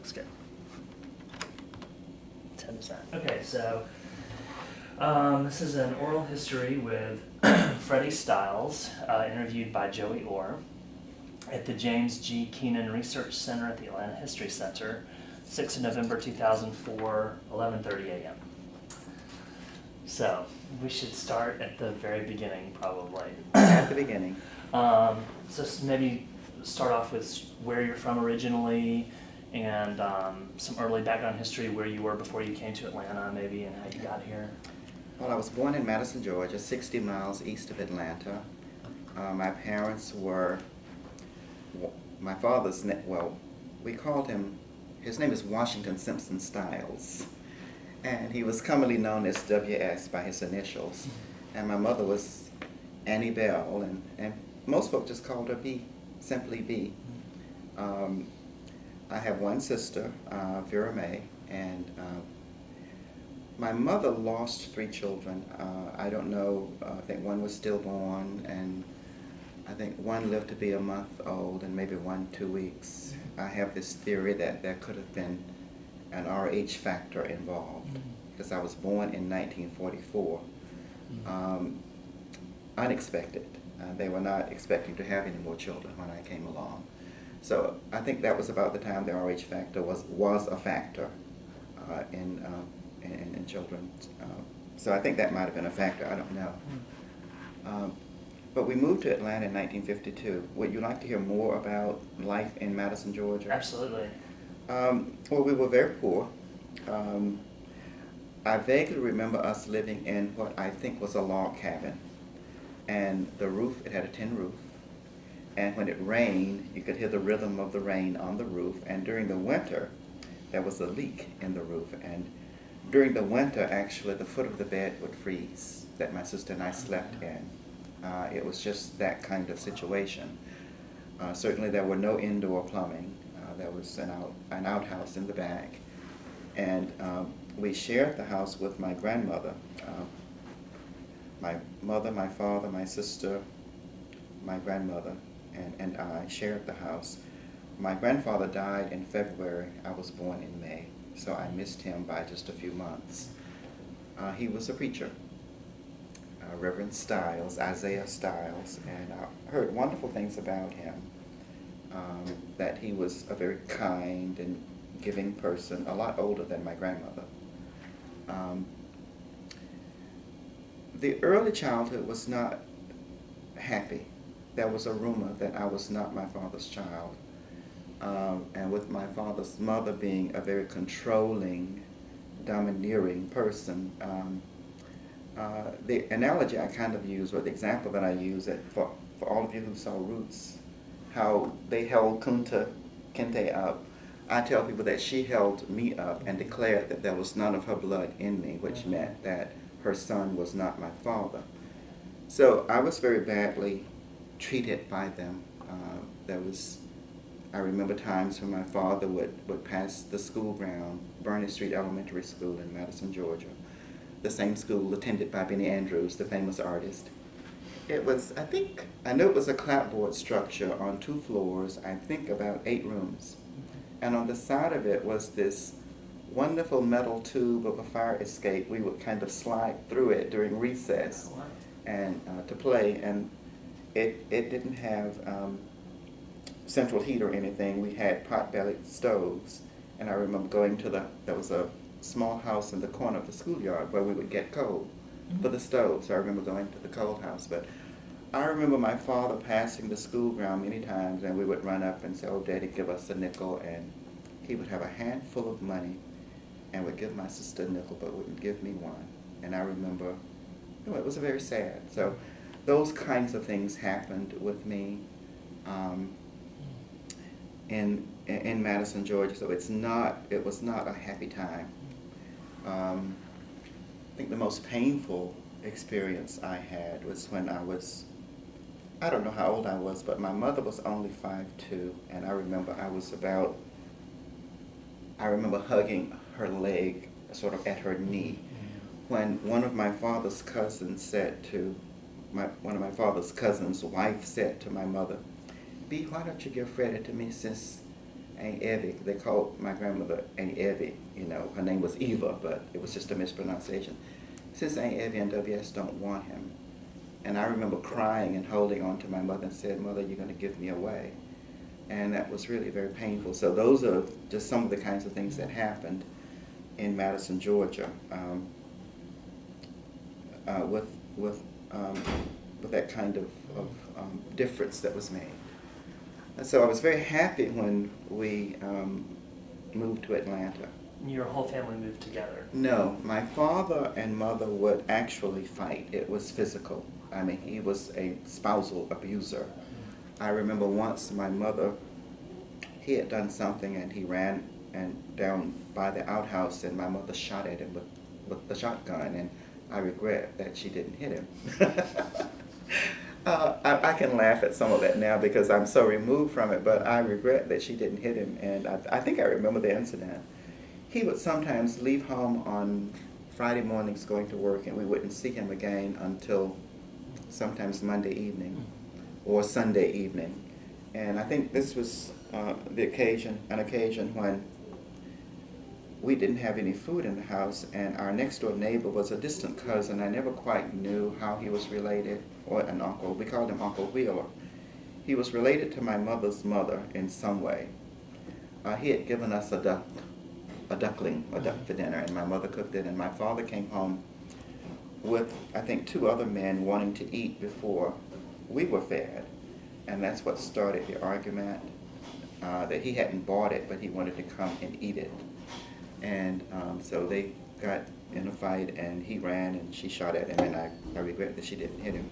looks good. 10%. Okay, so this is an oral history with Freddie Styles, interviewed by Joey Orr at the James G. Keenan Research Center at the Atlanta History Center, 6th of November 2004, 11:30 a.m. So we should start at the very beginning, probably. At the beginning. So maybe start off with where you're from originally, and some early background history, where you were before you came to Atlanta, maybe, and how you got here. Well, I was born in Madison, Georgia, 60 miles east of Atlanta. My parents were, my father's, we called him, his name is Washington Simpson Styles, and he was commonly known as W.S. by his initials. And my mother was Annie Bell, and most folks just called her B, simply B. I have one sister, Vera Mae, and my mother lost 3 children. I don't know, I think one was stillborn, and I think one lived to be a month old, and maybe 1, 2 weeks. I have this theory that there could have been an RH factor involved, because I was born in 1944. Unexpected. They were not expecting to have any more children when I came along. So I think that was about the time the RH factor was a factor in children. So I think that might have been a factor, I don't know. But we moved to Atlanta in 1952. Would you like to hear more about life in Madison, Georgia? Absolutely. Well, we were very poor. I vaguely remember us living in what I think was a log cabin. And the roof, it had a tin roof. And when it rained, you could hear the rhythm of the rain on the roof. And during the winter, there was a leak in the roof. And during the winter, actually, the foot of the bed would freeze that my sister and I slept in. It was just that kind of situation. Certainly, there were no indoor plumbing. There was an outhouse in the back. And we shared the house with my grandmother. My mother, my father, my sister, my grandmother, and I shared the house. My grandfather died in February. I was born in May, so I missed him by just a few months. He was a preacher, Reverend Styles, Isaiah Styles, and I heard wonderful things about him, that he was a very kind and giving person, a lot older than my grandmother. The early childhood was not happy. There was a rumor that I was not my father's child. And with my father's mother being a very controlling, domineering person, the analogy I kind of use, or the example that I use, for all of you who saw Roots, how they held Kente up, I tell people that she held me up and declared that there was none of her blood in me, which meant that her son was not my father. So I was very badly treated by them. I remember times when my father would pass the school ground, Burney Street Elementary School in Madison, Georgia, the same school attended by Benny Andrews, the famous artist. It was, I know it was a clapboard structure on 2 floors, I think about 8 rooms. And on the side of it was this wonderful metal tube of a fire escape. We would kind of slide through it during recess and to play. And it didn't have central heat or anything. We had pot-bellied stoves. And I remember going to there was a small house in the corner of the schoolyard where we would get coal for the stove. So I remember going to the coal house. But I remember my father passing the school ground many times, and we would run up and say, "Oh, Daddy, give us a nickel." And he would have a handful of money and would give my sister a nickel, but wouldn't give me one. And I remember, it was very sad. So those kinds of things happened with me in Madison, Georgia. So it was not a happy time. I think the most painful experience I had was when I don't know how old I was, but my mother was only 5'2", and I remember hugging her leg sort of at her knee when one of my father's cousins said to one of my father's cousins' wife said to my mother, "B, why don't you give Freddie to me, sis?" Aunt Evie. They called my grandmother Aunt Evie. You know, her name was Eva, but it was just a mispronunciation. Since Aunt Evie and WS don't want him. And I remember crying and holding on to my mother and said, "Mother, you're going to give me away." And that was really very painful. So those are just some of the kinds of things that happened in Madison, Georgia, with that kind of difference that was made. And so I was very happy when we moved to Atlanta. Your whole family moved together? No, my father and mother would actually fight. It was physical. I mean, he was a spousal abuser. I remember once my mother, he had done something and he ran down by the outhouse and my mother shot at him with the shotgun, and I regret that she didn't hit him. I can laugh at some of that now because I'm so removed from it, but I regret that she didn't hit him, and I think I remember the incident. He would sometimes leave home on Friday mornings going to work, and we wouldn't see him again until sometimes Monday evening or Sunday evening. And I think this was an occasion when we didn't have any food in the house, and our next door neighbor was a distant cousin. I never quite knew how he was related, or an uncle. We called him Uncle Wheeler. He was related to my mother's mother in some way. He had given us a duck for dinner, and my mother cooked it, and my father came home with, I think, 2 other men wanting to eat before we were fed, and that's what started the argument, that he hadn't bought it, but he wanted to come and eat it. And so they got in a fight, and he ran, and she shot at him, and I regret that she didn't hit him.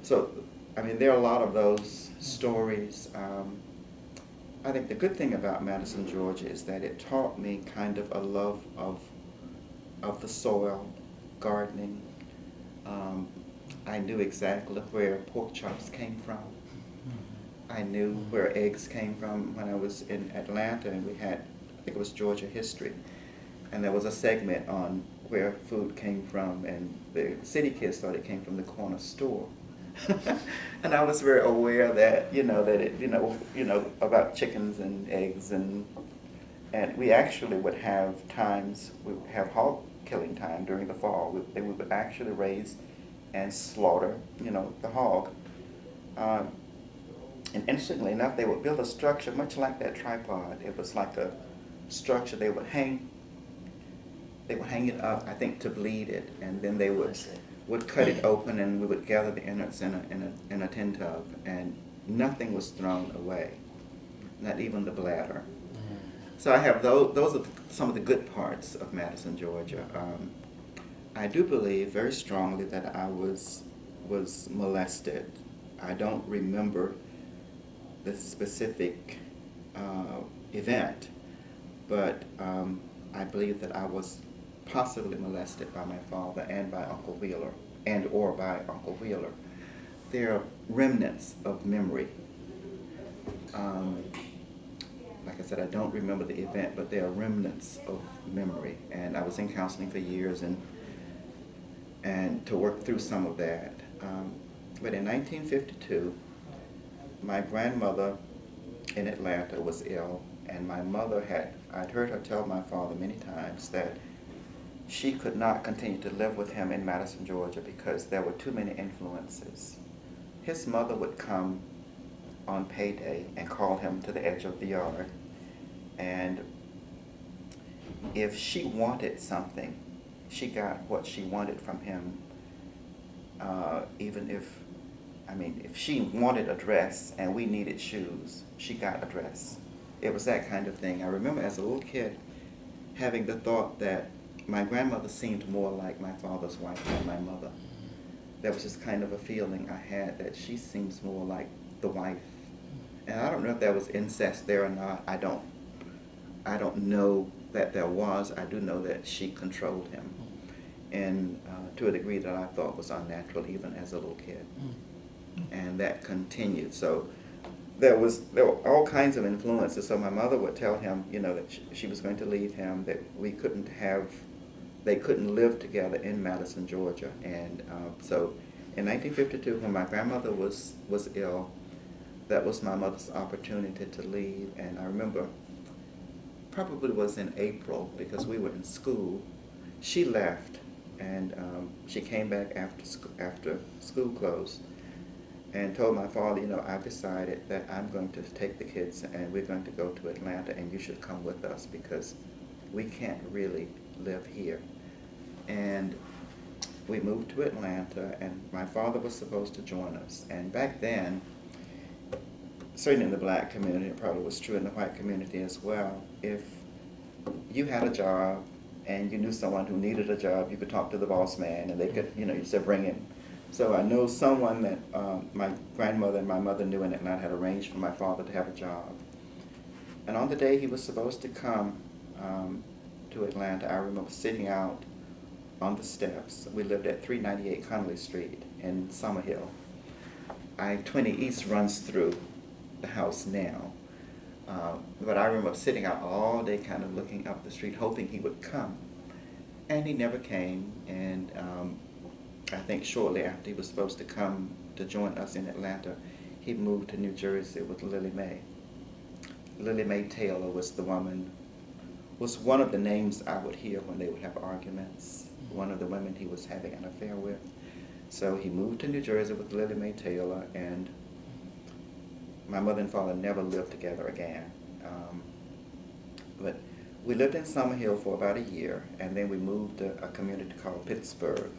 So, I mean, there are a lot of those stories. I think the good thing about Madison, Georgia is that it taught me kind of a love of the soil, gardening. I knew exactly where pork chops came from. I knew where eggs came from when I was in Atlanta, and we had, I think it was Georgia history, and there was a segment on where food came from, and the city kids thought it came from the corner store. And I was very aware that, about chickens and eggs, and we actually would have times, we would have hog killing time during the fall. We would actually raise and slaughter, the hog. And interestingly enough, they would build a structure much like that tripod. It was like a structure. They would hang it up, I think, to bleed it, and then they would cut it open, and we would gather the innards in a tin tub, and nothing was thrown away, not even the bladder. So I have those are some of the good parts of Madison, Georgia. I do believe very strongly that I was molested. I don't remember the specific event, but I believe that I was possibly molested by my father and by Uncle Wheeler, or by Uncle Wheeler. There are remnants of memory. Like I said, I don't remember the event, but there are remnants of memory. And I was in counseling for years and to work through some of that. But in 1952, my grandmother in Atlanta was ill, and my mother I'd heard her tell my father many times that she could not continue to live with him in Madison, Georgia, because there were too many influences. His mother would come on payday and call him to the edge of the yard, and if she wanted something, she got what she wanted from him, even if she wanted a dress and we needed shoes, she got a dress. It was that kind of thing. I remember as a little kid having the thought that my grandmother seemed more like my father's wife than my mother. That was just kind of a feeling I had, that she seems more like the wife. And I don't know if there was incest there or not. I don't know that there was. I do know that she controlled him, and to a degree that I thought was unnatural even as a little kid. And that continued. So there were all kinds of influences. So my mother would tell him, that she was going to leave him, that they couldn't live together in Madison, Georgia. And so in 1952, when my grandmother was ill, that was my mother's opportunity to leave. And I remember, probably was in April because we were in school. She left, and she came back after school closed, and told my father, you know, I've decided that I'm going to take the kids and we're going to go to Atlanta, and you should come with us because we can't really live here. And we moved to Atlanta, and my father was supposed to join us. And back then, certainly in the black community, it probably was true in the white community as well, if you had a job and you knew someone who needed a job, you could talk to the boss man and they could, you know, you said bring him. So I know someone that my grandmother and my mother knew in Atlanta had arranged for my father to have a job. And on the day he was supposed to come to Atlanta, I remember sitting out on the steps. We lived at 398 Connolly Street in Summerhill. I-20 East runs through the house now. But I remember sitting out all day kind of looking up the street, hoping he would come. And he never came. And I think shortly after he was supposed to come to join us in Atlanta, he moved to New Jersey with Lily Mae. Lily Mae Taylor was one of the names I would hear when they would have arguments. One of the women he was having an affair with. So he moved to New Jersey with Lily Mae Taylor, and my mother and father never lived together again. But we lived in Summerhill for about a year, and then we moved to a community called Pittsburgh.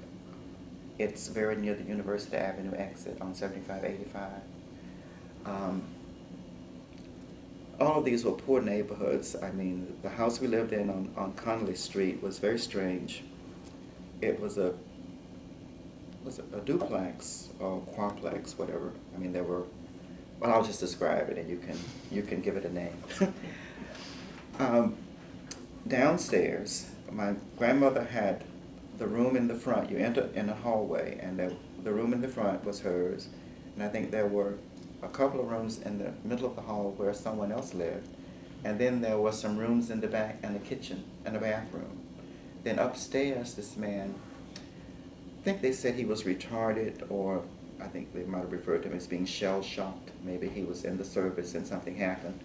It's very near the University Avenue exit on 7585. All of these were poor neighborhoods. I mean, the house we lived in on Connolly Street was very strange. It was a duplex or quadplex, whatever. I mean, there were, well, I'll just describe it and you can give it a name. Downstairs, my grandmother had the room in the front. You enter in a hallway, and the room in the front was hers. And I think there were a couple of rooms in the middle of the hall where someone else lived. And then there were some rooms in the back and a kitchen and a bathroom. Then upstairs, this man, I think they said he was retarded, or I think they might have referred to him as being shell-shocked. Maybe he was in the service and something happened.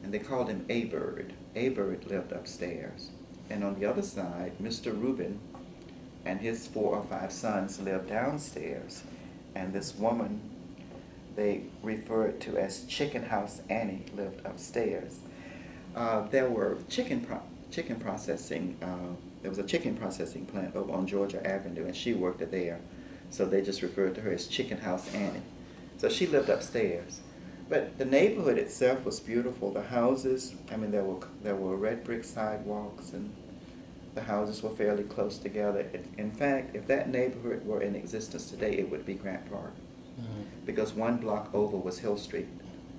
And they called him A-Bird. A-Bird lived upstairs. And on the other side, Mr. Rubin and his 4 or 5 sons lived downstairs. And this woman they referred to as Chicken House Annie lived upstairs. There were chicken processing. There was a chicken processing plant over on Georgia Avenue, and she worked there. So they just referred to her as Chicken House Annie. So she lived upstairs. But the neighborhood itself was beautiful. The houses, I mean, there were red brick sidewalks, and the houses were fairly close together. In fact, if that neighborhood were in existence today, it would be Grant Park. Mm-hmm. Because 1 block over was Hill Street.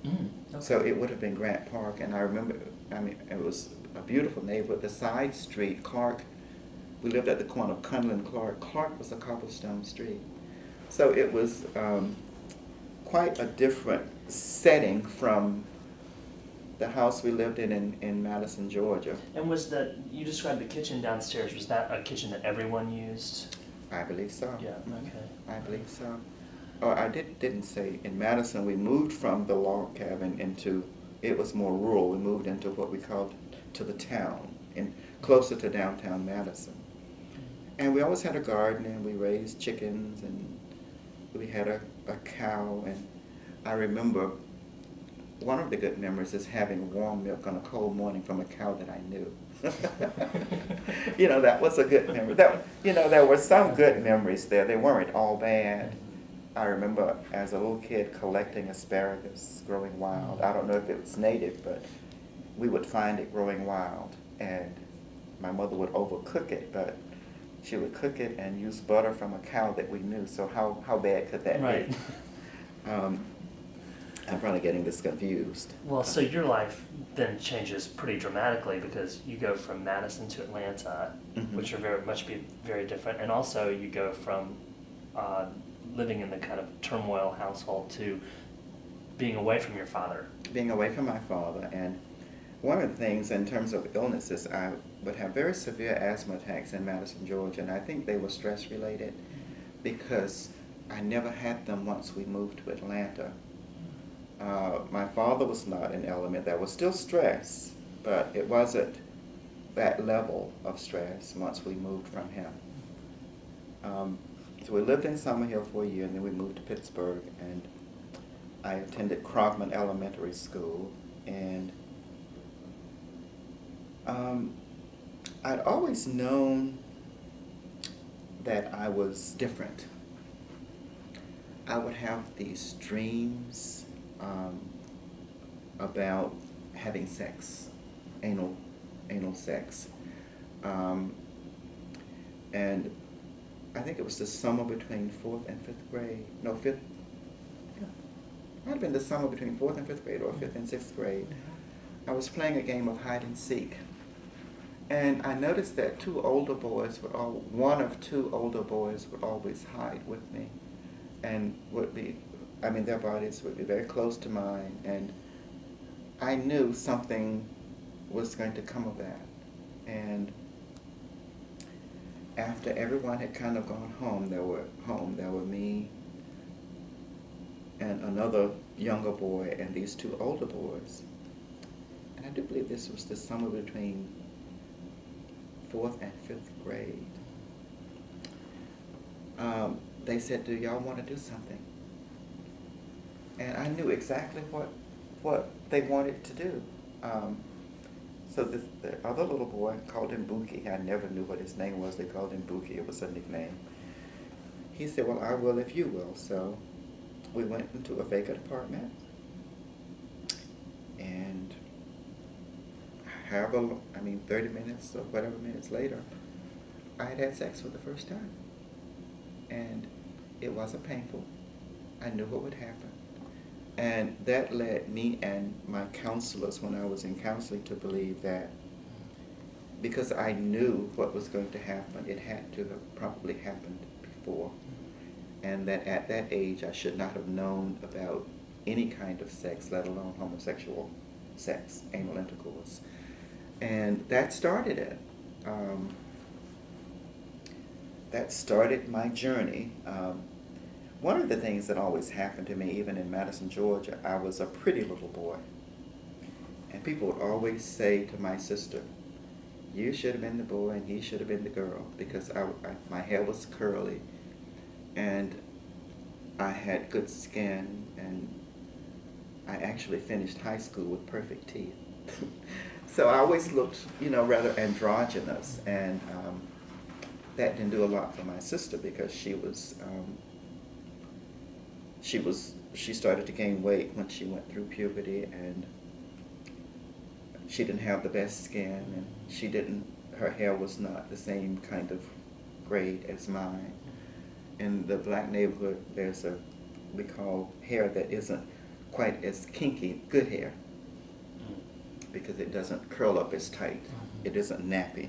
Mm-hmm. Okay. So it would have been Grant Park. And I remember, I mean, it was a beautiful neighborhood. The side street, Clark, we lived at the corner of Connell and Clark. Clark was a cobblestone street. So it was quite a different setting from the house we lived in Madison, Georgia. And you described the kitchen downstairs, was that a kitchen that everyone used? I believe so. Yeah, okay. I believe so. Oh, I didn't say, in Madison we moved from the log cabin into, it was more rural. We moved into what we called to the town, closer to downtown Madison. And we always had a garden, and we raised chickens, and we had a cow. And I remember one of the good memories is having warm milk on a cold morning from a cow that I knew. You know, that was a good memory. There were some good memories there. They weren't all bad. I remember as a little kid collecting asparagus growing wild. I don't know if it was native, but we would find it growing wild. And my mother would overcook it, but she would cook it and use butter from a cow that we knew. So how bad could that right. be? I'm probably getting this confused. Well, so your life then changes pretty dramatically because you go from Madison to Atlanta, mm-hmm. which are very different, and also you go from living in the kind of turmoil household to being away from your father. Being away from my father, and one of the things in terms of illnesses, I would have very severe asthma attacks in Madison, Georgia, and I think they were stress related because I never had them once we moved to Atlanta. My father was not an element. There was still stress, but it wasn't that level of stress once we moved from him. So we lived in Summerhill for a year, and then we moved to Pittsburgh, and I attended Krogman Elementary School, and I'd always known that I was different. I would have these dreams about having sex, anal sex, and I think it was the summer between 4th and 5th grade. No, 5th. Yeah, might have been the summer between 4th and 5th grade, or 5th and 6th grade. I was playing a game of hide and seek, and I noticed that one of two older boys would always hide with me, and their bodies would be very close to mine, and I knew something was going to come of that. And after everyone had kind of gone home, there were me and another younger boy and these two older boys. And I do believe this was the summer between 4th and 5th grade. They said, "Do y'all want to do something?" And I knew exactly what they wanted to do. So the other little boy, called him Bookie. I never knew what his name was. They called him Bookie. It was a nickname. He said, "Well, I will if you will." So we went into a vacant apartment, and 30 minutes or whatever minutes later, I had sex for the first time. And it wasn't painful. I knew what would happen. And that led me and my counselors, when I was in counseling, to believe that because I knew what was going to happen, it had to have probably happened before. And that at that age, I should not have known about any kind of sex, let alone homosexual sex, anal intercourse. And that started it. That started my journey. One of the things that always happened to me, even in Madison, Georgia, I was a pretty little boy. And people would always say to my sister, "You should have been the boy and he should have been the girl," because my hair was curly and I had good skin, and I actually finished high school with perfect teeth. So I always looked, rather androgynous, and that didn't do a lot for my sister because she started to gain weight when she went through puberty, and she didn't have the best skin, and her hair was not the same kind of grade as mine. In the black neighborhood, we call hair that isn't quite as kinky, good hair, because it doesn't curl up as tight. It isn't nappy.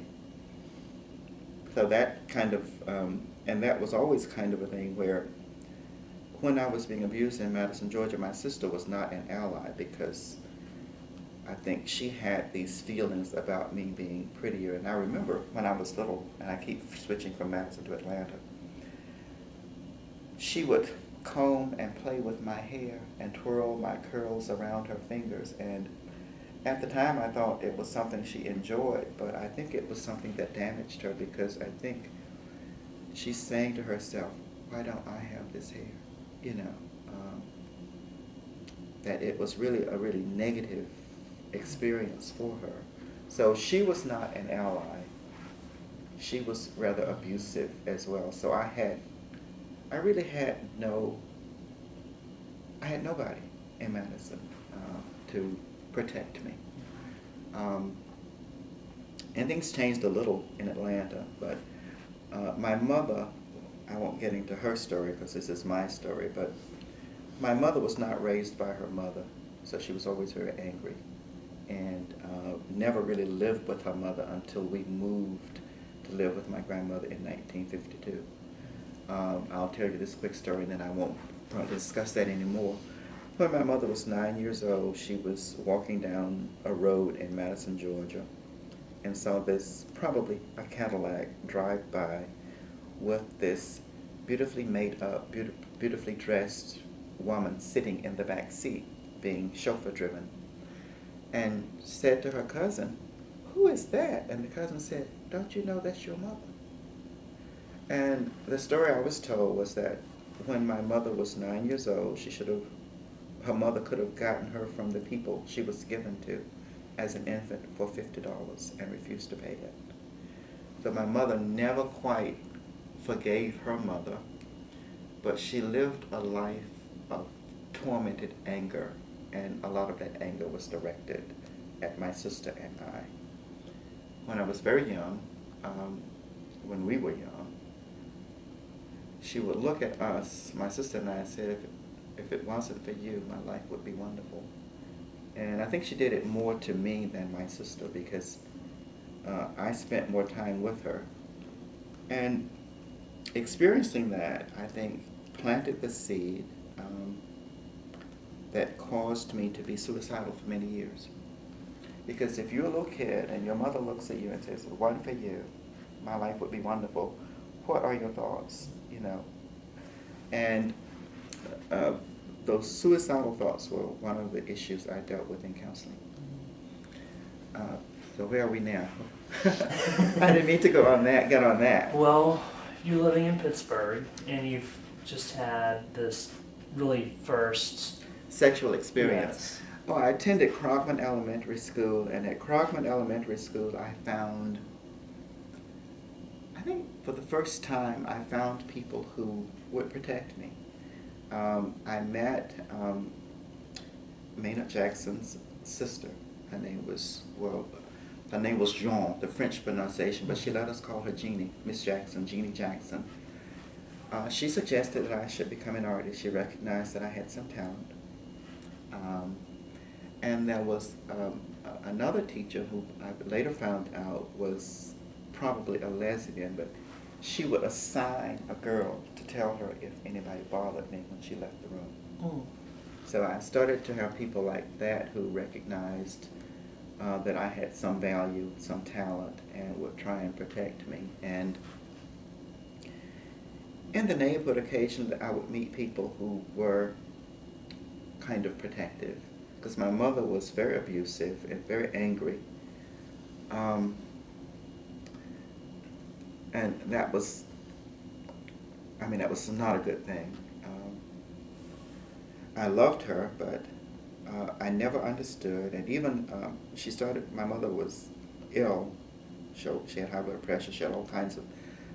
So that kind of, and that was always kind of a thing where when I was being abused in Madison, Georgia, my sister was not an ally, because I think she had these feelings about me being prettier. And I remember when I was little, and I keep switching from Madison to Atlanta, she would comb and play with my hair and twirl my curls around her fingers. And at the time, I thought it was something she enjoyed, but I think it was something that damaged her, because I think she's saying to herself, "Why don't I have this hair?" That it was really a really negative experience for her. So she was not an ally. She was rather abusive as well. So I really had nobody in Madison to protect me. And things changed a little in Atlanta, but my mother, I won't get into her story because this is my story, but my mother was not raised by her mother, so she was always very angry, and never really lived with her mother until we moved to live with my grandmother in 1952. I'll tell you this quick story, and then I won't probably discuss that anymore. When my mother was 9 years old, she was walking down a road in Madison, Georgia, and saw this, probably a Cadillac, drive by with this beautifully made up, beautifully dressed woman sitting in the back seat. being chauffeur driven, and said to her cousin, "Who is that?" And the cousin said, "Don't you know that's your mother?" And the story I was told was that when my mother was 9 years old, her mother could have gotten her from the people she was given to as an infant for $50 and refused to pay it. So my mother never quite forgave her mother, but she lived a life of tormented anger, and a lot of that anger was directed at my sister and I. When I was very young, when we were young, she would look at us, my sister and I, and say, if it wasn't for you, my life would be wonderful. And I think she did it more to me than my sister, because I spent more time with her. And experiencing that, I think, planted the seed that caused me to be suicidal for many years. Because if you're a little kid and your mother looks at you and says, "Well, one for you, my life would be wonderful," what are your thoughts, you know? And those suicidal thoughts were one of the issues I dealt with in counseling. So where are we now? I didn't mean to get on that. Well, you're living in Pittsburgh, and you've just had this really first sexual experience. Yes. Oh, I attended Krogman Elementary School, and at Krogman Elementary School I think for the first time, I found people who would protect me. I met Maynard Jackson's sister. Her name was Jean, the French pronunciation, but she let us call her Jeannie, Miss Jackson, Jeannie Jackson. She suggested that I should become an artist. She recognized that I had some talent. And there was another teacher who I later found out was probably a lesbian, but she would assign a girl to tell her if anybody bothered me when she left the room. Mm. So I started to have people like that who recognized that I had some value, some talent, and would try and protect me. And in the neighborhood, occasionally I would meet people who were kind of protective, because my mother was very abusive and very angry. And that was not a good thing. I loved her, but I never understood. And even my mother was ill. She had high blood pressure. She had all kinds of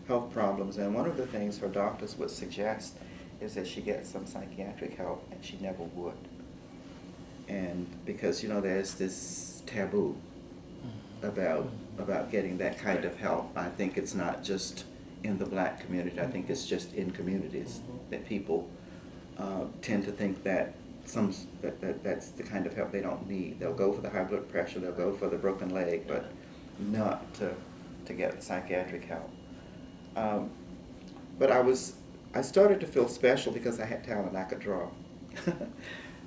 health problems. And one of the things her doctors would suggest is that she get some psychiatric help, and she never would. And because, there's this taboo about getting that kind of help. I think it's not just in the black community. I think it's just in communities that people tend to think that that's the kind of help they don't need. They'll go for the high blood pressure, they'll go for the broken leg, but not to get psychiatric help. But I started to feel special because I had talent. I could draw.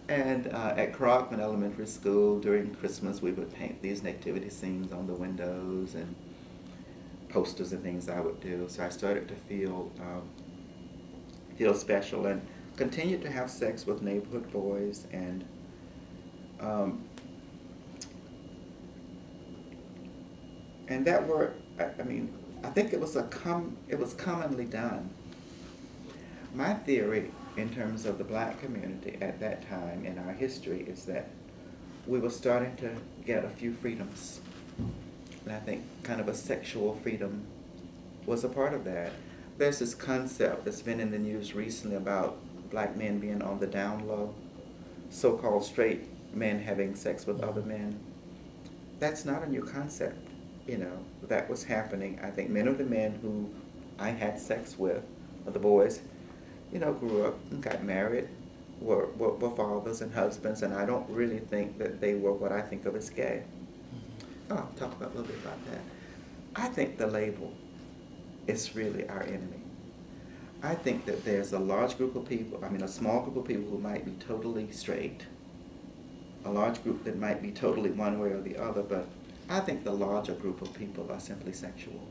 And at Krogman Elementary School, during Christmas, we would paint these nativity scenes on the windows and posters and things I would do. So I started to feel special, and continued to have sex with neighborhood boys, and that were, I think it was commonly done. My theory in terms of the black community at that time in our history is that we were starting to get a few freedoms. And I think kind of a sexual freedom was a part of that. There's this concept that's been in the news recently about black men being on the down low, so-called straight men having sex with other men. That's not a new concept. That was happening. I think many of the men who I had sex with, or the boys, grew up and got married, were fathers and husbands, and I don't really think that they were what I think of as gay. I'll talk a little bit about that. I think the label is really our enemy. I think that there's a large group of people, a small group of people who might be totally straight, a large group that might be totally one way or the other, but I think the larger group of people are simply sexual,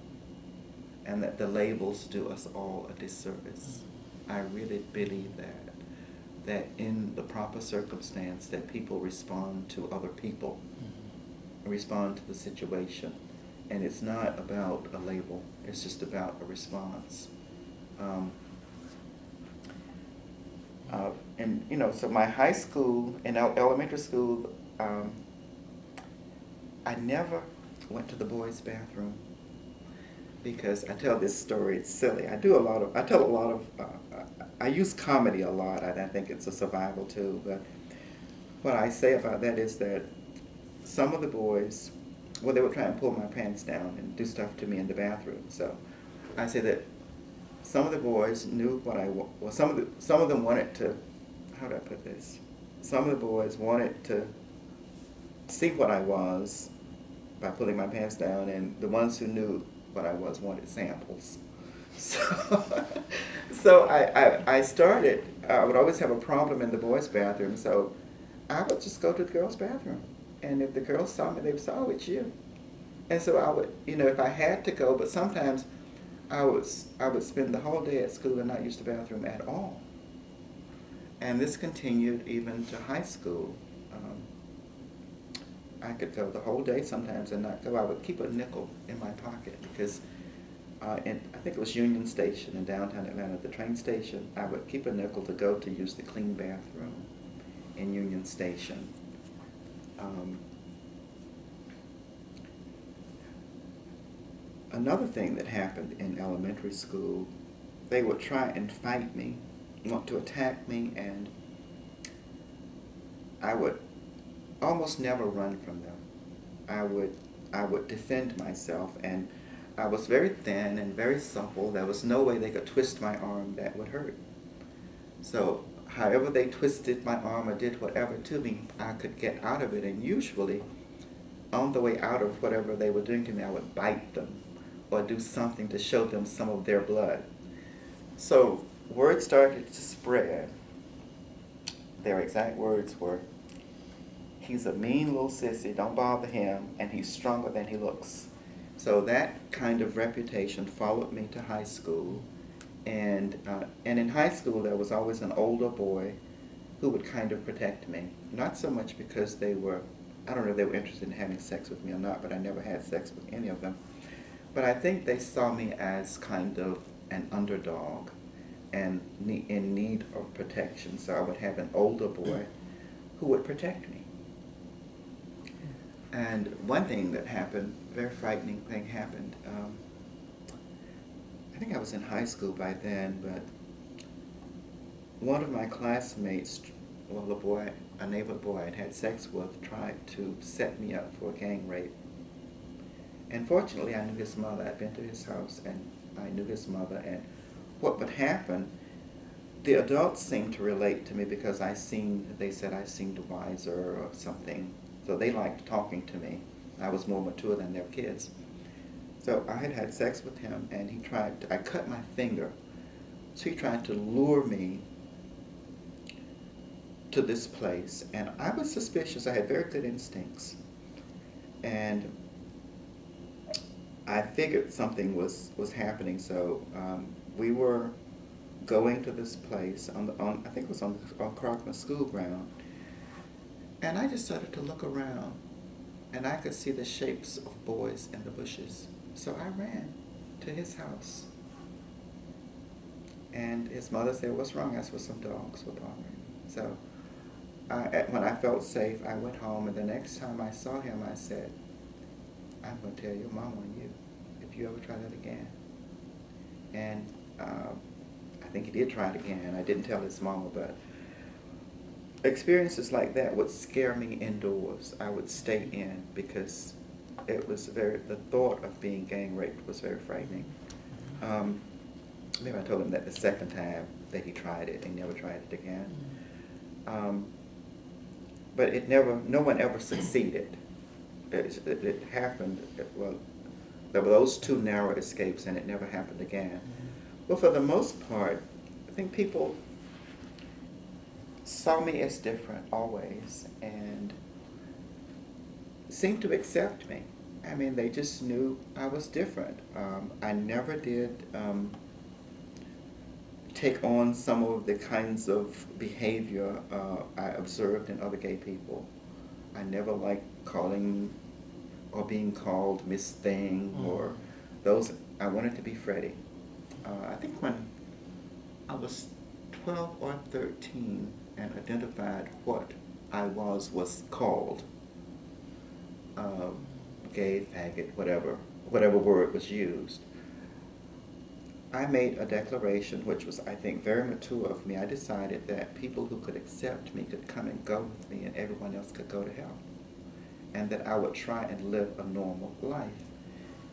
and that the labels do us all a disservice. I really believe that in the proper circumstance that people respond to other people, respond to the situation. And it's not about a label, it's just about a response. And you know, so my high school and elementary school, I never went to the boys' bathroom because I tell this story. It's silly. I use comedy a lot. I think it's a survival tool. But what I say about that is that some of the boys, well, they would try and pull my pants down and do stuff to me in the bathroom. So I say that some of the boys knew what I was. Well, some of them wanted to. How do I put this? Some of the boys wanted to see what I was by pulling my pants down, and the ones who knew what I was wanted samples. So I started. I would always have a problem in the boys' bathroom, so I would just go to the girls' bathroom, and if the girls saw me, they would say, "Oh, it's you." And so I would, you know, if I had to go, but sometimes I would spend the whole day at school and not use the bathroom at all. And this continued even to high school. I could go the whole day sometimes and not go. I would keep a nickel in my pocket because I think it was Union Station in downtown Atlanta, the train station. I would keep a nickel to go to use the clean bathroom in Union Station. Another thing that happened in elementary school, they would try and fight me, want to attack me, and I would almost never run from them. I would defend myself, and I was very thin and very supple. There was no way they could twist my arm that would hurt. So however they twisted my arm or did whatever to me, I could get out of it, and usually on the way out of whatever they were doing to me, I would bite them or do something to show them some of their blood. So word started to spread. Their exact words were, "He's a mean little sissy, don't bother him, and he's stronger than he looks." So that kind of reputation followed me to high school. And in high school, there was always an older boy who would kind of protect me. Not so much because they were, I don't know if they were interested in having sex with me or not, but I never had sex with any of them. But I think they saw me as kind of an underdog and in need of protection. So I would have an older boy who would protect me. And one thing that happened, very frightening thing happened. I think I was in high school by then, but one of my classmates, well, a neighbor boy I'd had sex with, tried to set me up for a gang rape. And fortunately, I knew his mother. I'd been to his house, and I knew his mother. And what would happen, the adults seemed to relate to me because they said I seemed wiser or something. So they liked talking to me. I was more mature than their kids. So I had had sex with him, and I cut my finger. So he tried to lure me to this place. And I was suspicious. I had very good instincts. And I figured something was happening. So we were going to this place I think it was on Crockman School ground. And I just started to look around, and I could see the shapes of boys in the bushes. So I ran to his house. And his mother said, "What's wrong?" I said, "Well, some dogs were bothering me." So when I felt safe, I went home, and the next time I saw him, I said, "I'm going to tell your mom on you if you ever try that again." And I think he did try it again. I didn't tell his mama, but experiences like that would scare me indoors. I would stay in because the thought of being gang raped was very frightening. Maybe I told him that the second time that he tried it, and never tried it again. But no one ever succeeded. It happened, well, there were those two narrow escapes, and it never happened again. Well, for the most part, I think people saw me as different always and seemed to accept me. I mean, they just knew I was different. I never did take on some of the kinds of behavior I observed in other gay people. I never liked calling or being called Miss Thing or those. I wanted to be Freddie. I think when I was 12 or 13 and identified what I was called, gay, faggot, whatever word was used, I made a declaration which was, I think, very mature of me. I decided that people who could accept me could come and go with me and everyone else could go to hell. And that I would try and live a normal life.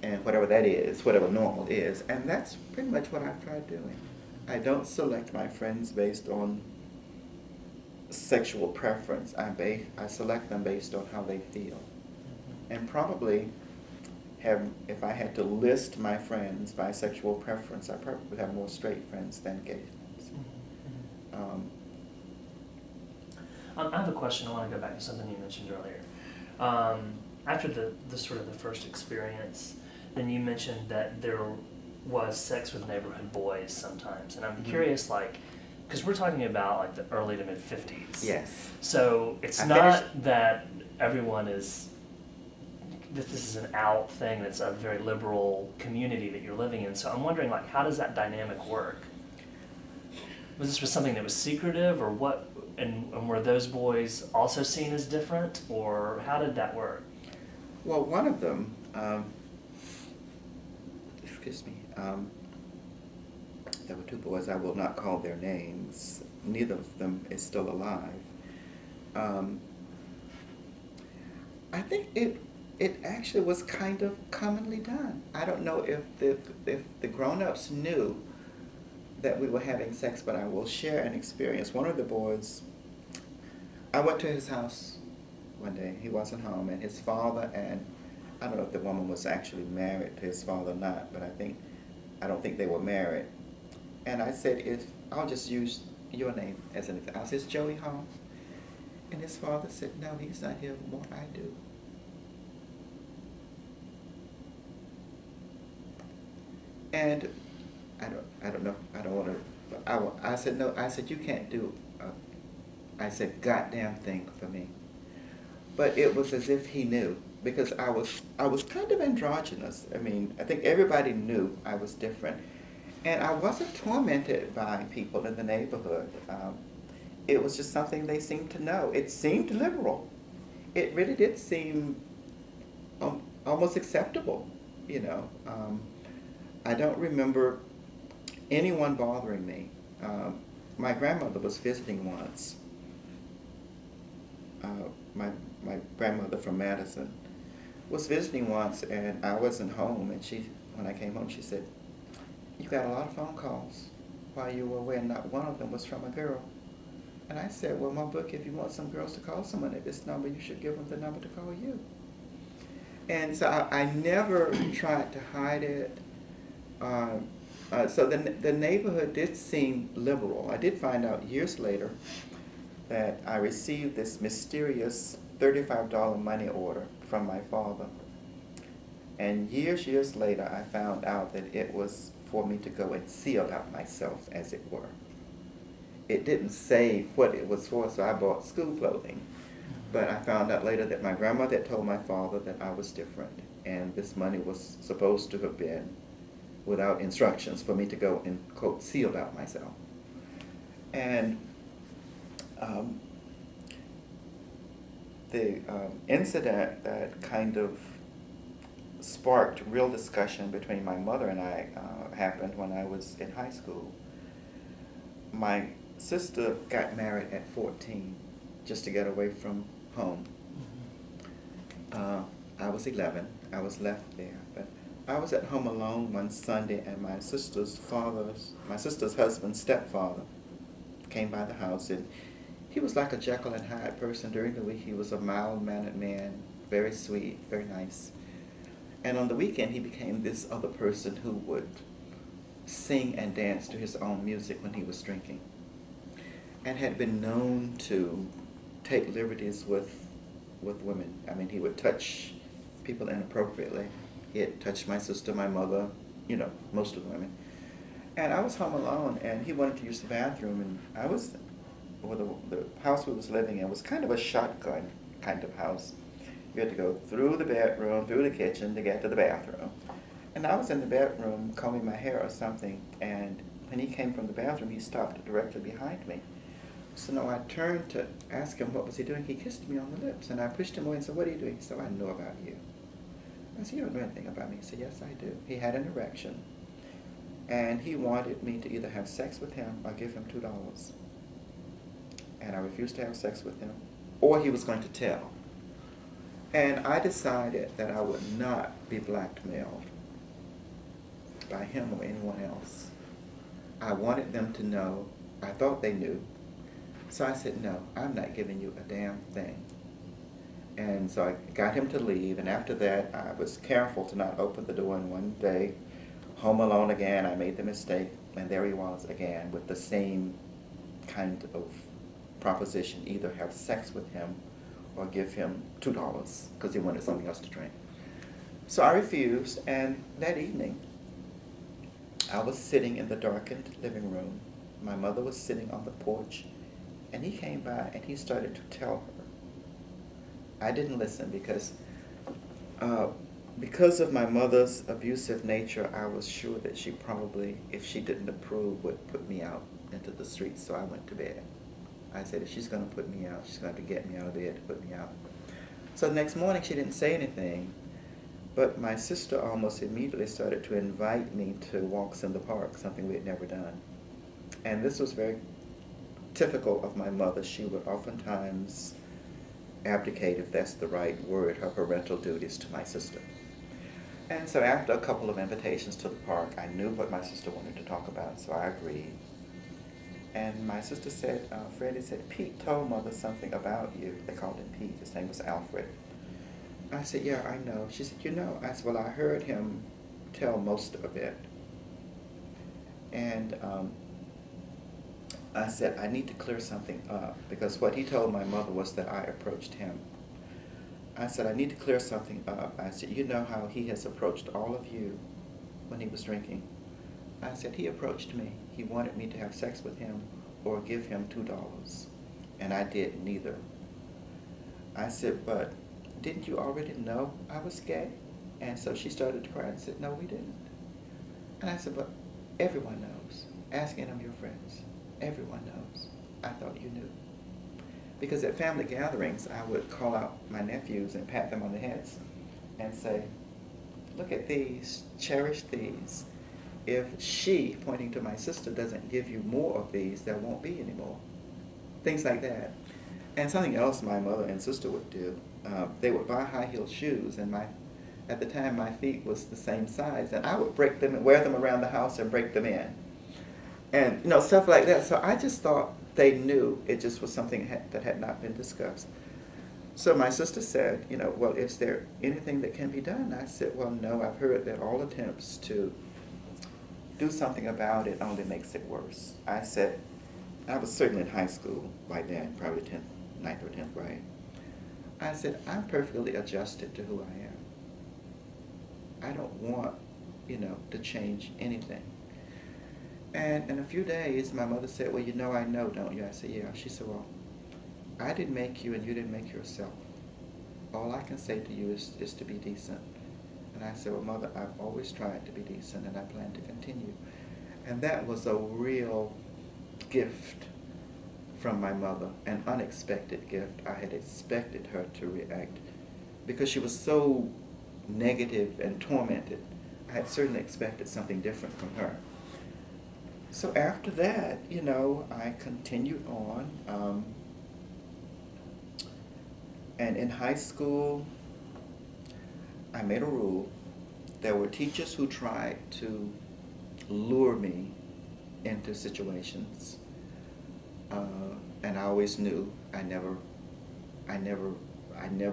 And whatever that is, whatever normal is. And that's pretty much what I've tried doing. I don't select my friends based on sexual preference. I select them based on how they feel. And probably if I had to list my friends by sexual preference, I probably would have more straight friends than gay friends. I have a question. I want to go back to something you mentioned earlier. After the sort of the first experience, then you mentioned that there was sex with neighborhood boys sometimes, and I'm curious, like, because we're talking about like the early to mid 50s. Yes. So it's not that everyone is. This is an out thing. It's a very liberal community that you're living in. So I'm wondering, like, how does that dynamic work? Was this something that was secretive, or what? And were those boys also seen as different, or how did that work? Well, one of them, excuse me, there were two boys. I will not call their names. Neither of them is still alive. I think it actually was kind of commonly done. I don't know if the grown-ups knew that we were having sex, but I will share an experience. One of the boys, I went to his house one day. He wasn't home, and his father and I don't know if the woman was actually married to his father or not, but I don't think they were married. And I said, I'll just use your name as an example. I said, "Is Joey home?" And his father said, "No, he's not here. What I do." And I don't know. I don't want to. I said no. I said, "You can't do." I said, "Goddamn thing for me." But it was as if he knew, because I was kind of androgynous. I mean, I think everybody knew I was different, and I wasn't tormented by people in the neighborhood. It was just something they seemed to know. It seemed liberal. It really did seem almost acceptable, you know. I don't remember anyone bothering me. My grandmother was visiting once. My grandmother from Madison was visiting once, and I wasn't home. And when I came home, she said, "You got a lot of phone calls while you were away, and not one of them was from a girl." And I said, "Well, my book, if you want some girls to call someone at this number, you should give them the number to call you." And so I never tried to hide it. So the neighborhood did seem liberal. I did find out years later that I received this mysterious $35 money order from my father. And years later, I found out that it was for me to go and see about myself, as it were. It didn't say what it was for, so I bought school clothing. But I found out later that my grandmother had told my father that I was different, and this money was supposed to have been without instructions for me to go and, quote, see about myself. And the incident that kind of sparked real discussion between my mother and I happened when I was in high school. My sister got married at 14 just to get away from home. I was 11. I was left there. But I was at home alone one Sunday, and my sister's husband's stepfather came by the house, and he was like a Jekyll and Hyde person. During the week, he was a mild-mannered man, very sweet, very nice. And on the weekend, he became this other person who would sing and dance to his own music when he was drinking, and had been known to take liberties with women. I mean, he would touch people inappropriately. He had touched my sister, my mother, you know, most of the women. And I was home alone, and he wanted to use the bathroom, and I was, well, the house we was living in was kind of a shotgun kind of house. You had to go through the bedroom, through the kitchen to get to the bathroom. And I was in the bedroom combing my hair or something, and when he came from the bathroom, he stopped directly behind me. So now I turned to ask him what was he doing. He kissed me on the lips, and I pushed him away and said, "What are you doing?" He said, "I know about you." I said, "You don't know anything about me." He said, "Yes, I do." He had an erection, and he wanted me to either have sex with him or give him $2. And I refused to have sex with him, or he was going to tell. And I decided that I would not be blackmailed by him or anyone else. I wanted them to know. I thought they knew. So I said, "No, I'm not giving you a damn thing." And so I got him to leave, and after that I was careful to not open the door, and one day, home alone again, I made the mistake, and there he was again with the same kind of proposition, either have sex with him or give him $2 because he wanted something else to drink. So I refused, and that evening I was sitting in the darkened living room. My mother was sitting on the porch, and he came by and he started to tell her. I didn't listen because of my mother's abusive nature, I was sure that she probably, if she didn't approve, would put me out into the streets, so I went to bed. I said, if she's going to put me out, she's going to get me out of bed to put me out. So the next morning she didn't say anything, but my sister almost immediately started to invite me to walks in the park, something we had never done. And this was very typical of my mother. She would oftentimes abdicate, if that's the right word, her parental duties to my sister. And so after a couple of invitations to the park, I knew what my sister wanted to talk about, so I agreed. And my sister said, Freddie said, "Pete told Mother something about you." They called him Pete. His name was Alfred. I said, "Yeah, I know." She said, "You know?" I said, "Well, I heard him tell most of it." And I said, "I need to clear something up," because what he told my mother was that I approached him. I said, "I need to clear something up." I said, "You know how he has approached all of you when he was drinking?" I said, "He approached me. He wanted me to have sex with him or give him $2. And I did neither." I said, "But didn't you already know I was gay?" And so she started to cry and said, "No, we didn't." And I said, "But everyone knows. Ask any of your friends. Everyone knows. I thought you knew." Because at family gatherings, I would call out my nephews and pat them on the heads and say, "Look at these, cherish these. If she," pointing to my sister, "doesn't give you more of these, there won't be any more." Things like that. And something else my mother and sister would do, they would buy high-heeled shoes, and at the time my feet was the same size, and I would break them and wear them around the house and break them in. And, stuff like that. So I just thought they knew. It just was something that had not been discussed. So my sister said, "Well, is there anything that can be done?" I said, "Well, no, I've heard that all attempts to do something about it only makes it worse." I said, I was certainly in high school by then, probably 9th or 10th grade. I said, "I'm perfectly adjusted to who I am. I don't want, to change anything." And in a few days, my mother said, "Well, I know, don't you?" I said, "Yeah." She said, "Well, I didn't make you and you didn't make yourself. All I can say to you is to be decent." And I said, "Well, Mother, I've always tried to be decent, and I plan to continue." And that was a real gift from my mother, an unexpected gift. I had expected her to react because she was so negative and tormented. I had certainly expected something different from her. So after that, I continued on. And in high school, I made a rule. There were teachers who tried to lure me into situations, and I always knew I never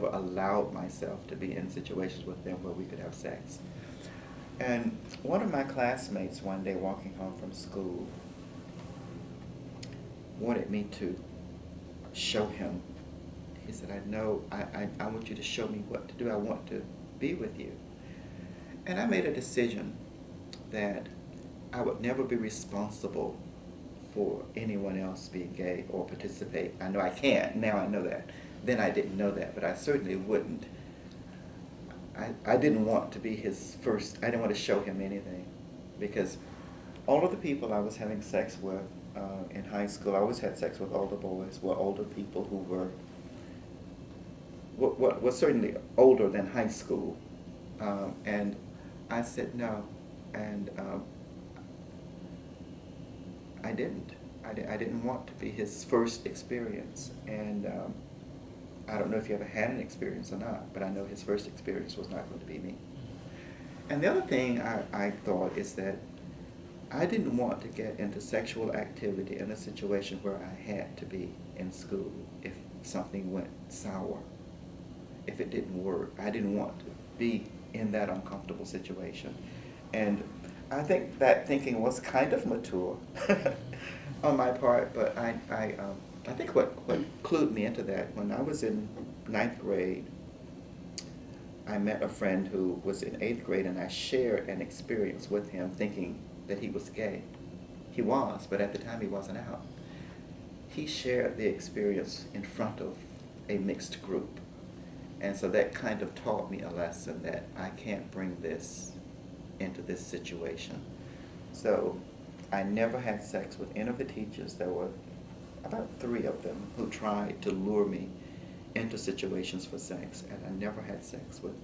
allowed myself to be in situations with them where we could have sex. And one of my classmates one day walking home from school wanted me to show him. He said, I want you to show me what to do. I want to be with you." And I made a decision that I would never be responsible for anyone else being gay or participate. I know I can't, now I know that. Then I didn't know that, but I certainly wouldn't. I didn't want to be his first, I didn't want to show him anything, because all of the people I was having sex with in high school, I always had sex with older boys, were older people who were certainly older than high school. And I said no, and I didn't. I didn't want to be his first experience, and I don't know if he ever had an experience or not, but I know his first experience was not going to be me. And the other thing I thought is that I didn't want to get into sexual activity in a situation where I had to be in school if something went sour, if it didn't work. I didn't want to be in that uncomfortable situation. And I think that thinking was kind of mature on my part, but I think what clued me into that, when I was in 9th grade, I met a friend who was in 8th grade, and I shared an experience with him thinking that he was gay. He was, but at the time he wasn't out. He shared the experience in front of a mixed group. And so that kind of taught me a lesson that I can't bring this into this situation. So I never had sex with any of the teachers. There were about 3 of them who tried to lure me into situations for sex, and I never had sex with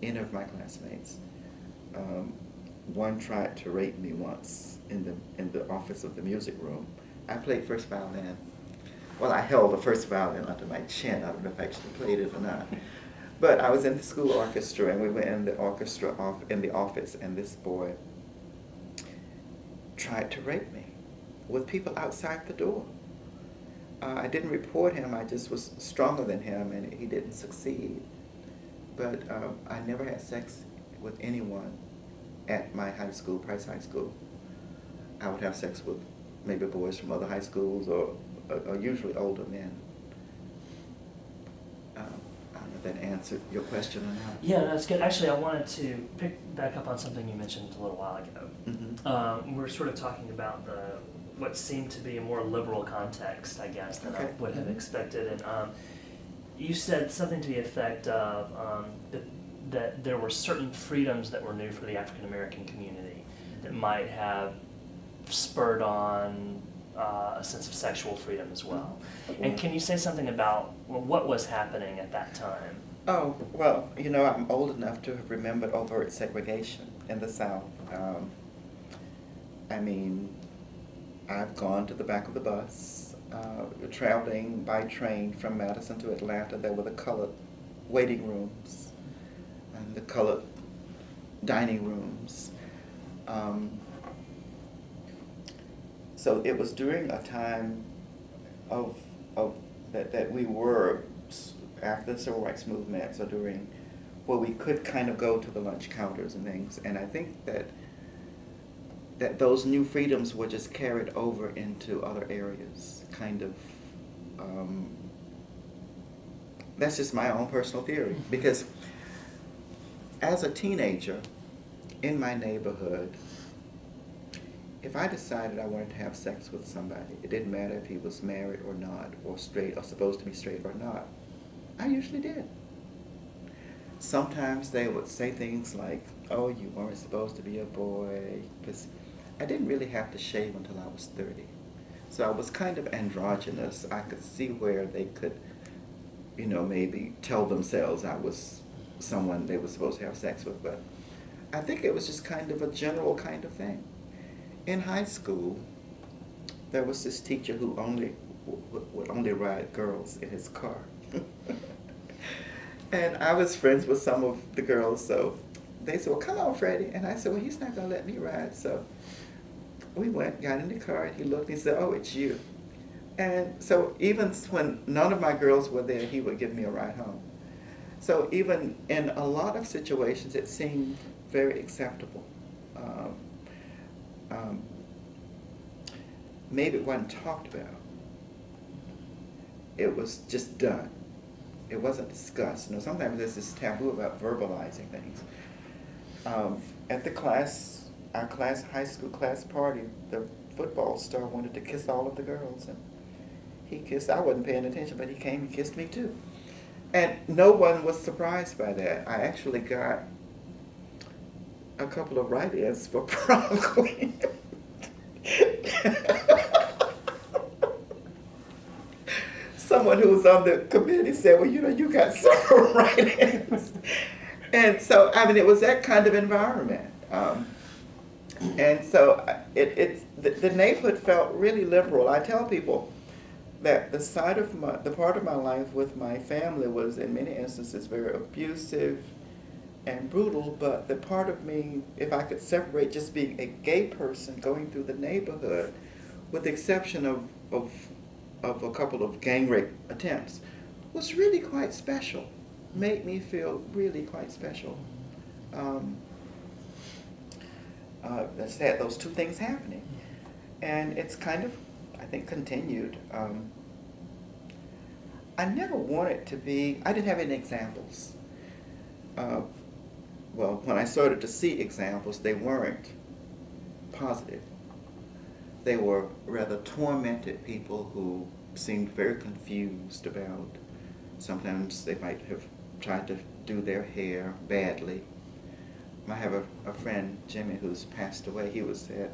any of my classmates. One tried to rape me once in the office of the music room. I played first violin. Well, I held the first violin under my chin. I don't know if I actually played it or not. But I was in the school orchestra, and we were in the orchestra in the office, and this boy tried to rape me with people outside the door. I didn't report him. I just was stronger than him, and he didn't succeed. But I never had sex with anyone at my high school, Price High School. I would have sex with maybe boys from other high schools, or usually older men. I don't know if that answered your question or not. Yeah, that's good. Actually, I wanted to pick back up on something you mentioned a little while ago. Mm-hmm. We're sort of talking about what seemed to be a more liberal context, I guess, than I would have expected. And you said something to the effect of that there were certain freedoms that were new for the African American community that might have spurred on a sense of sexual freedom as well. And can you say something about what was happening at that time? Oh, well, you know, I'm old enough to have remembered overt segregation in the South. I mean, I've gone to the back of the bus, traveling by train from Madison to Atlanta. There were the colored waiting rooms and the colored dining rooms. So it was during a time of that we were, after the Civil Rights Movement, so during where we could kind of go to the lunch counters and things. And I think that those new freedoms were just carried over into other areas, kind of. That's just my own personal theory, because as a teenager in my neighborhood, if I decided I wanted to have sex with somebody, it didn't matter if he was married or not, or straight, or supposed to be straight or not, I usually did. Sometimes they would say things like, oh, you weren't supposed to be a boy, because I didn't really have to shave until I was 30. So I was kind of androgynous. I could see where they could, you know, maybe tell themselves I was someone they were supposed to have sex with, but I think it was just kind of a general kind of thing. In high school, there was this teacher who would only ride girls in his car. And I was friends with some of the girls, so they said, well, come on, Freddie. And I said, well, he's not going to let me ride. So we went, got in the car, and he looked and he said, oh, it's you. And so even when none of my girls were there, he would give me a ride home. So even in a lot of situations, it seemed very acceptable. Maybe it wasn't talked about. It was just done. It wasn't discussed. You know, sometimes there's this taboo about verbalizing things. At the class our high school class party, the football star wanted to kiss all of the girls, and he kissed. I wasn't paying attention, but he came and kissed me too. And no one was surprised by that. I actually got a couple of write-ins for prom queen. Someone who was on the committee said, well, you got several write-ins. And so, I mean, it was that kind of environment. And so the neighborhood felt really liberal. I tell people that the part of my life with my family was in many instances very abusive and brutal, but the part of me, if I could separate just being a gay person going through the neighborhood, with the exception of a couple of gang rape attempts, was really quite special. Made me feel really quite special. That's had those two things happening. And it's kind of, I think, continued. I never wanted to be, I didn't have any examples. Well, when I started to see examples, they weren't positive. They were rather tormented people who seemed very confused about, sometimes they might have tried to do their hair badly. I have a friend, Jimmy, who's passed away. He was said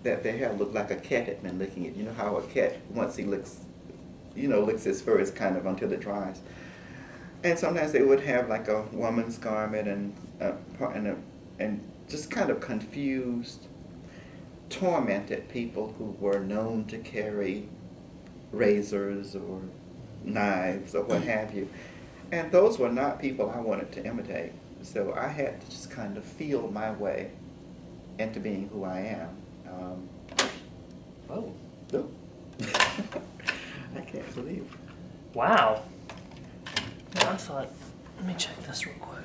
that their hair looked like a cat had been licking it. You know how a cat, once he licks his fur, it's kind of until it dries. And sometimes they would have like a woman's garment and just kind of confused, tormented people who were known to carry razors or knives or what have you. And those were not people I wanted to imitate. So I had to just kind of feel my way into being who I am. Oh. No. I can't believe. Wow. I thought, let me check this real quick.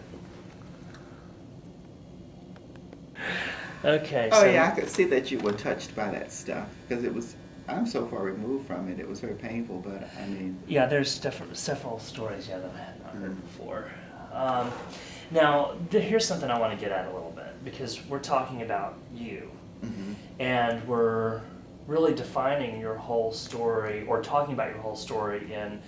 Okay. Oh, yeah, I could see that you were touched by that stuff, because I'm so far removed from it, it was very painful, but I mean. Yeah, there's several stories, that I had not heard before. Now, here's something I want to get at a little bit, because we're talking about you, and we're really defining your whole story, or talking about your whole story in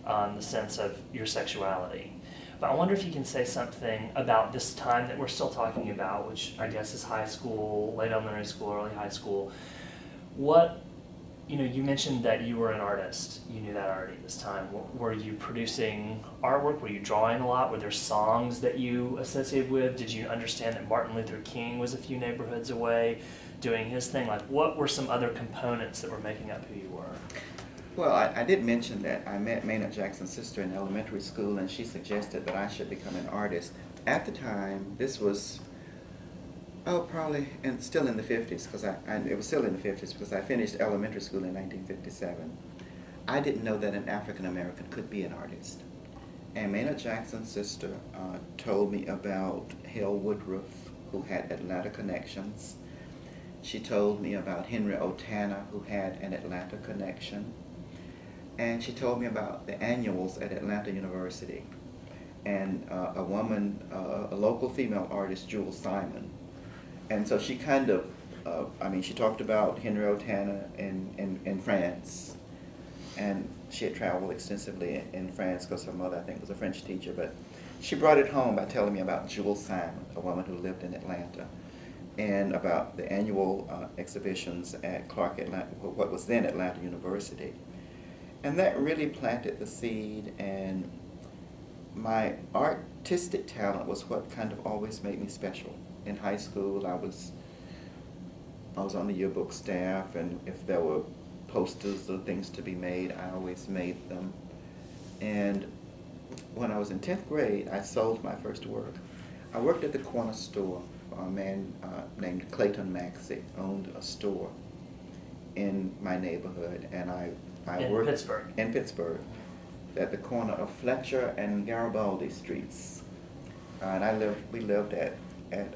the sense of your sexuality. But I wonder if you can say something about this time that we're still talking about, which I guess is high school, late elementary school, early high school. You mentioned that you were an artist. You knew that already this time. Were you producing artwork? Were you drawing a lot? Were there songs that you associated with? Did you understand that Martin Luther King was a few neighborhoods away doing his thing? Like, what were some other components that were making up who you were? Well, I did mention that I met Maynard Jackson's sister in elementary school, and she suggested that I should become an artist. At the time, this was, probably still in the 50s, because it was still in the 50s because I finished elementary school in 1957. I didn't know that an African American could be an artist. And Maynard Jackson's sister told me about Hale Woodruff, who had Atlanta connections. She told me about Henry Otana, who had an Atlanta connection. And she told me about the annuals at Atlanta University. And a woman, a local female artist, Jules Simon. And so she kind of, she talked about Henry Otana in France. And she had traveled extensively in France because her mother, I think, was a French teacher. But she brought it home by telling me about Jules Simon, a woman who lived in Atlanta, and about the annual exhibitions at what was then Atlanta University. And that really planted the seed, and my artistic talent was what kind of always made me special. In high school, I was on the yearbook staff, and if there were posters or things to be made, I always made them. And when I was in 10th grade, I sold my first work. I worked at the corner store. A man named Clayton Maxey owned a store in my neighborhood, and I worked in Pittsburgh, at the corner of Fletcher and Garibaldi Streets. And we lived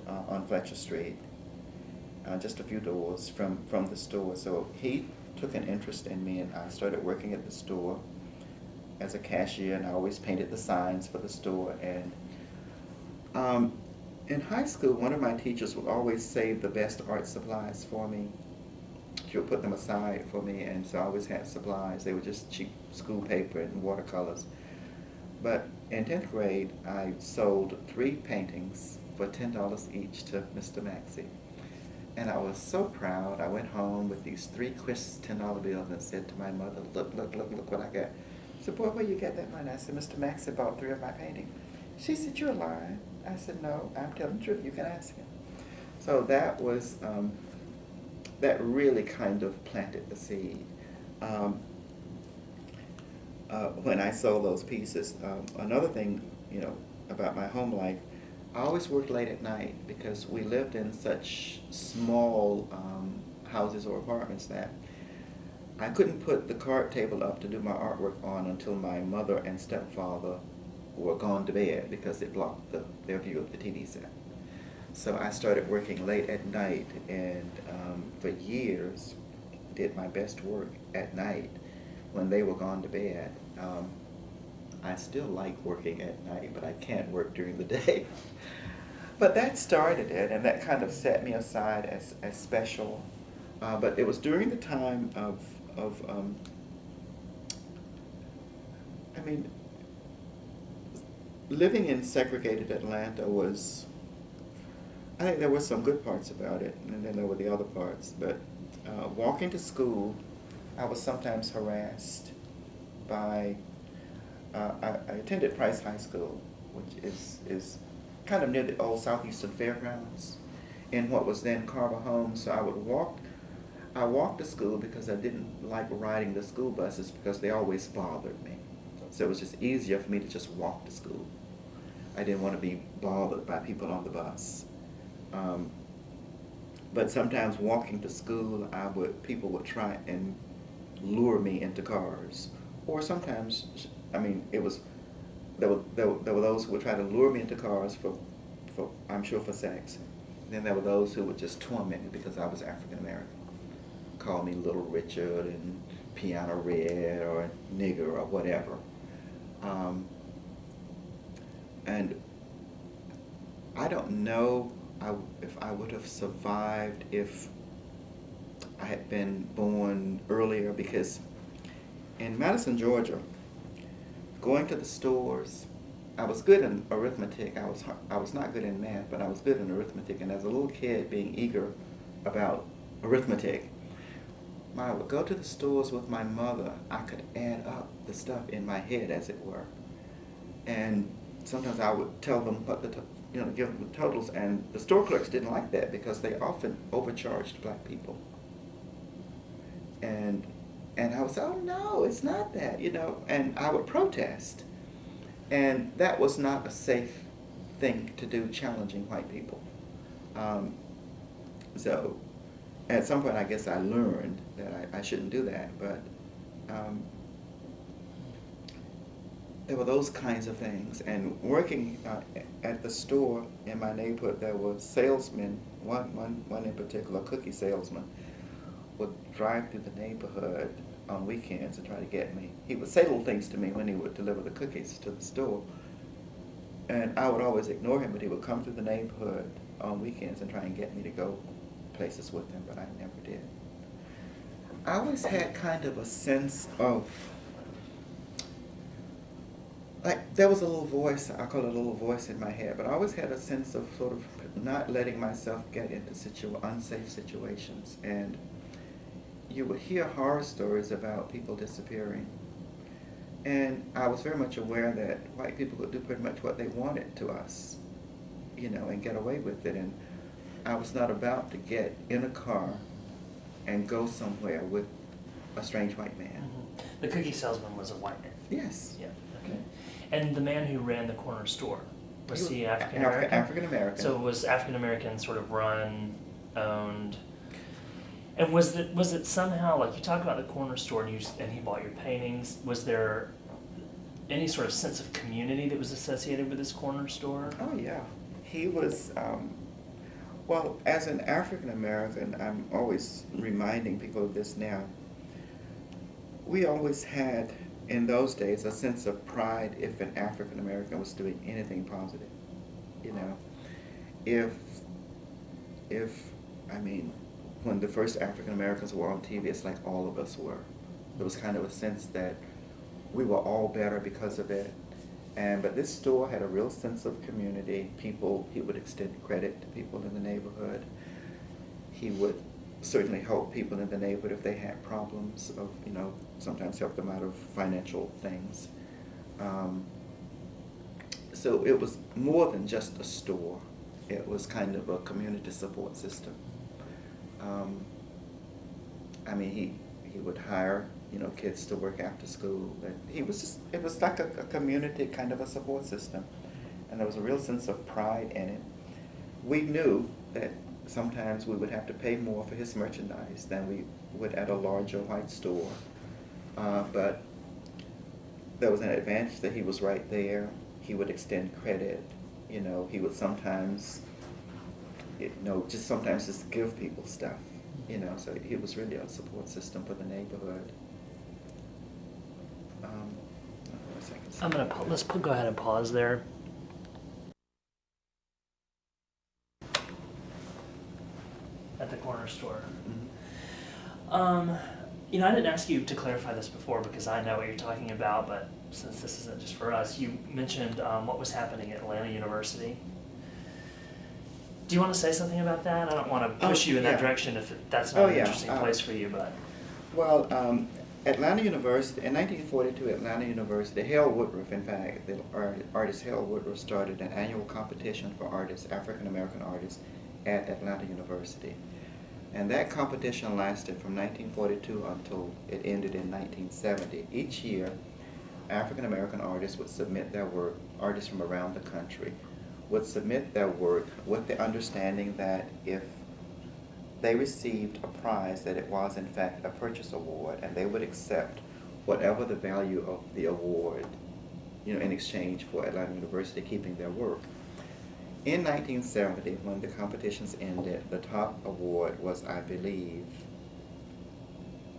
on Fletcher Street, just a few doors from the store. So he took an interest in me, and I started working at the store as a cashier, and I always painted the signs for the store. And In high school, one of my teachers would always save the best art supplies for me. She would put them aside for me, and so I always had supplies. They were just cheap school paper and watercolors. But in 10th grade, I sold 3 paintings for $10 each to Mr. Maxey. And I was so proud. I went home with these 3 crisp $10 bills and said to my mother, look what I got. She said, boy, where you get that money? I said, Mr. Maxey bought 3 of my paintings. She said, you're lying. I said, no, I'm telling the truth. You can ask him. So that was, that really kind of planted the seed. When I sold those pieces, another thing, about my home life, I always worked late at night because we lived in such small houses or apartments that I couldn't put the card table up to do my artwork on until my mother and stepfather were gone to bed because it blocked their view of the TV set. So I started working late at night, and for years did my best work at night when they were gone to bed. I still like working at night, but I can't work during the day. But that started it, and that kind of set me aside as special. But it was during the time of living in segregated Atlanta was, I think there were some good parts about it, and then there were the other parts. But walking to school, I was sometimes harassed by, I attended Price High School, which is kind of near the old Southeastern Fairgrounds in what was then Carver Homes. So I walked to school because I didn't like riding the school buses because they always bothered me. So it was just easier for me to just walk to school. I didn't want to be bothered by people on the bus. But sometimes walking to school, people would try and lure me into cars. Or sometimes, there were those who would try to lure me into cars for I'm sure for sex. Then there were those who would just torment me because I was African American. Call me Little Richard and Piano Red or nigger or whatever. And I don't know if I would have survived if I had been born earlier, because in Madison, Georgia, going to the stores, I was good in arithmetic. I was not good in math, but I was good in arithmetic. And as a little kid, being eager about arithmetic, when I would go to the stores with my mother, I could add up the stuff in my head, as it were. And sometimes I would tell them give them the totals, and the store clerks didn't like that because they often overcharged black people. And I would say, oh no, it's not that, and I would protest. And that was not a safe thing to do, challenging white people. So at some point, I guess I learned that I shouldn't do that, but there were those kinds of things. And working at the store in my neighborhood, there were salesmen, one in particular, a cookie salesman, would drive through the neighborhood on weekends and try to get me. He would say little things to me when he would deliver the cookies to the store. And I would always ignore him, but he would come through the neighborhood on weekends and try and get me to go places with him, but I never did. I always had kind of a sense of, there was a little voice, I call it a little voice in my head, but I always had a sense of sort of not letting myself get into unsafe situations. And you would hear horror stories about people disappearing. And I was very much aware that white people could do pretty much what they wanted to us, and get away with it. And I was not about to get in a car and go somewhere with a strange white man. Mm-hmm. The cookie salesman was a white man? Yes. Yeah, okay. And the man who ran the corner store, was he African American? African American. So it was African American, sort of run, owned. And was it somehow, like you talk about the corner store and he bought your paintings, was there any sort of sense of community that was associated with this corner store? Oh yeah. He was, well, as an African American, I'm always reminding people of this now. We always had, in those days, a sense of pride if an African American was doing anything positive, if, if, I mean, when the first African Americans were on TV, it's like all of us were. There was kind of a sense that we were all better because of it. But this store had a real sense of community. People, he would extend credit to people in the neighborhood. He would certainly help people in the neighborhood if they had problems of, sometimes help them out of financial things. So it was more than just a store. It was kind of a community support system. He would hire, kids to work after school. And it was like a community kind of a support system. And there was a real sense of pride in it. We knew that sometimes we would have to pay more for his merchandise than we would at a larger white store. But there was an advantage that he was right there. He would extend credit. He would sometimes, just give people stuff. So he was really a support system for the neighborhood. Go ahead and pause there. At the corner store. Mm-hmm. I didn't ask you to clarify this before because I know what you're talking about, but since this isn't just for us, you mentioned what was happening at Atlanta University. Do you want to say something about that? I don't want to push you in that direction if that's not an interesting place for you, but. Well, Atlanta University, in 1942, Atlanta University, Hale Woodruff, in fact, the artist Hale Woodruff started an annual competition for artists, African American artists, at Atlanta University. And that competition lasted from 1942 until it ended in 1970. Each year, African American artists would submit their work, artists from around the country would submit their work with the understanding that if they received a prize, that it was in fact a purchase award, and they would accept whatever the value of the award, in exchange for Atlanta University keeping their work. In 1970, when the competitions ended, the top award was, I believe,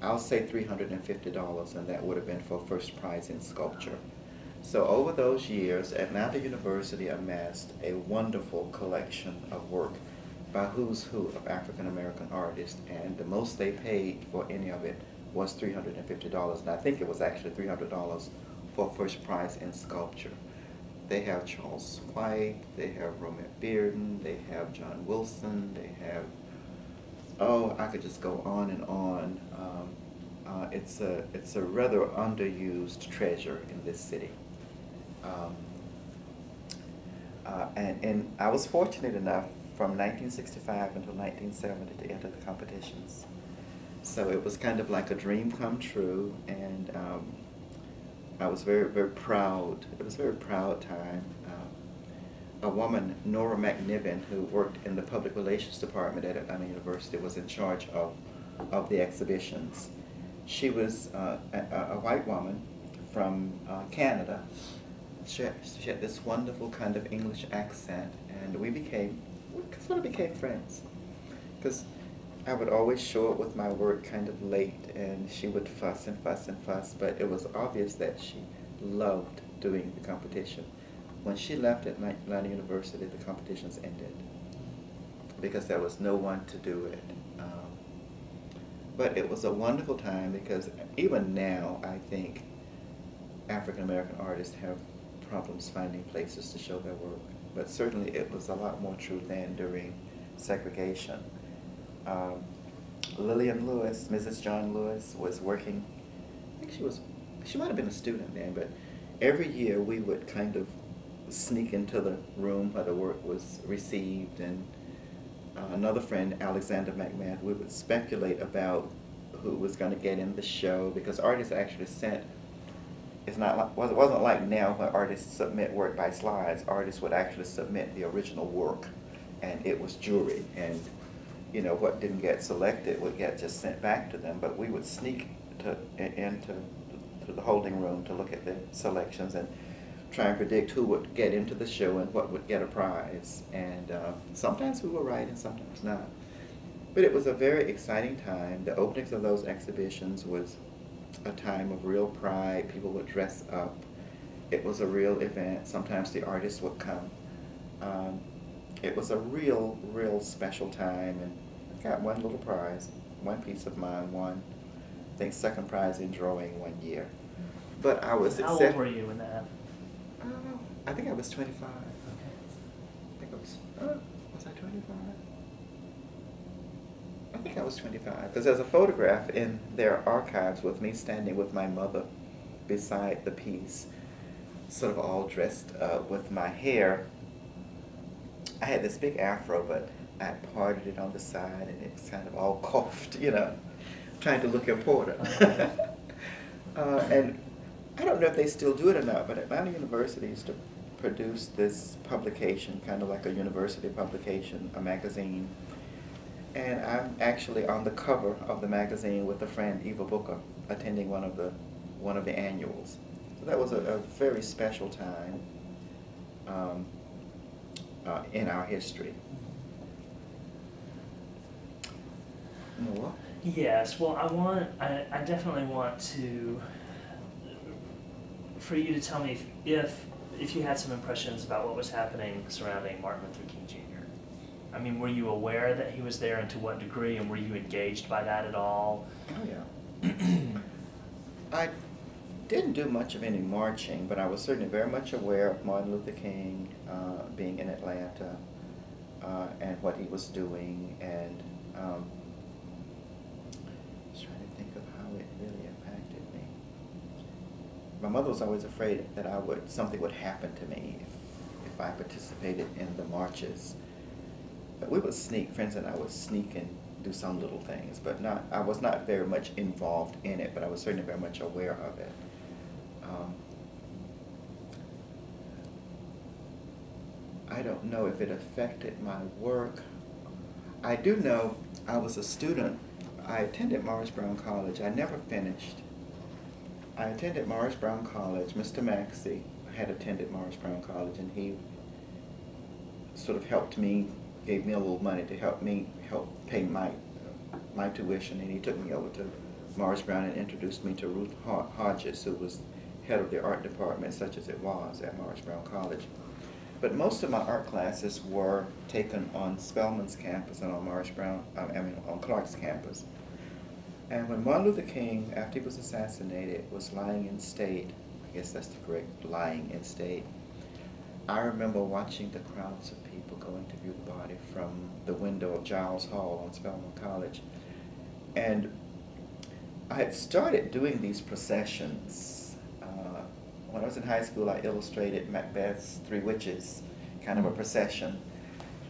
I'll say $350, and that would have been for first prize in sculpture. So over those years, Atlanta University amassed a wonderful collection of work by who's who of African American artists, and the most they paid for any of it was $350, and I think it was actually $300 for first prize in sculpture. They have Charles White, they have Romeo Bearden, they have John Wilson, they have, I could just go on and on. It's a rather underused treasure in this city. And I was fortunate enough from 1965 until 1970 to enter the competitions. So it was kind of like a dream come true, and I was very, very proud. It was a very proud time. A woman, Nora McNiven, who worked in the public relations department at Atlanta University, was in charge of the exhibitions. She was a white woman from Canada. She had this wonderful kind of English accent, and we sort of became friends. Because I would always show up with my work kind of late, and she would fuss and fuss and fuss, but it was obvious that she loved doing the competition. When she left Atlanta University, the competitions ended because there was no one to do it. But it was a wonderful time because even now, I think African American artists have problems finding places to show their work. But certainly it was a lot more true then during segregation. Lillian Lewis, Mrs. John Lewis, was working, I think she might have been a student then, but every year we would kind of sneak into the room where the work was received, and another friend, Alexander McMahon, we would speculate about who was going to get in the show, because artists actually sent, it wasn't like now where artists submit work by slides. Artists would actually submit the original work, and it was jury, and what didn't get selected would get just sent back to them, but we would sneak into the holding room to look at the selections and try and predict who would get into the show and what would get a prize. And sometimes we were right and sometimes not. But it was a very exciting time. The openings of those exhibitions was a time of real pride. People would dress up. It was a real event. Sometimes the artists would come. it was a real special time, and I got one little prize, one piece of mine, one, I think, second prize in drawing one year. But I was How old were you when that happened? I think I was 25. Okay. I think I was I 25? I think I was 25, because there's a photograph in their archives with me standing with my mother beside the piece, sort of all dressed up with my hair. I had this big afro, but I parted it on the side, and it's kind of all coiffed, trying to look important. And I don't know if they still do it or not, but Atlanta University used to produce this publication, kind of like a university publication, a magazine. And I'm actually on the cover of the magazine with a friend, Eva Booker, attending one of the annuals. So that was a very special time in our history. Noah? Yes, well, I definitely want for you to tell me if you had some impressions about what was happening surrounding Martin Luther King Jr. I mean, were you aware that he was there, and to what degree, and were you engaged by that at all? Oh, yeah. I didn't do much of any marching, but I was certainly very much aware of Martin Luther King being in Atlanta and what he was doing, and I was trying to think of how it really impacted me. My mother was always afraid that something would happen to me if I participated in the marches. But we would sneak, friends and I would sneak and do some little things, but I was not very much involved in it, but I was certainly very much aware of it. I don't know if it affected my work. I do know I was a student. I attended Morris Brown College. I never finished. I attended Morris Brown College. Mr. Maxey had attended Morris Brown College, and he sort of helped me, gave me a little money to help pay my tuition, and he took me over to Morris Brown and introduced me to Ruth Hodges, who was head of the art department, such as it was at Morris Brown College. But most of my art classes were taken on Spelman's campus and on on Clark's campus. And when Martin Luther King, after he was assassinated, was lying in state, I guess that's the correct, lying in state, I remember watching the crowds of people going to view the body from the window of Giles Hall on Spelman College. And I had started doing these processions. When I was in high school, I illustrated Macbeth's Three Witches, kind of a procession.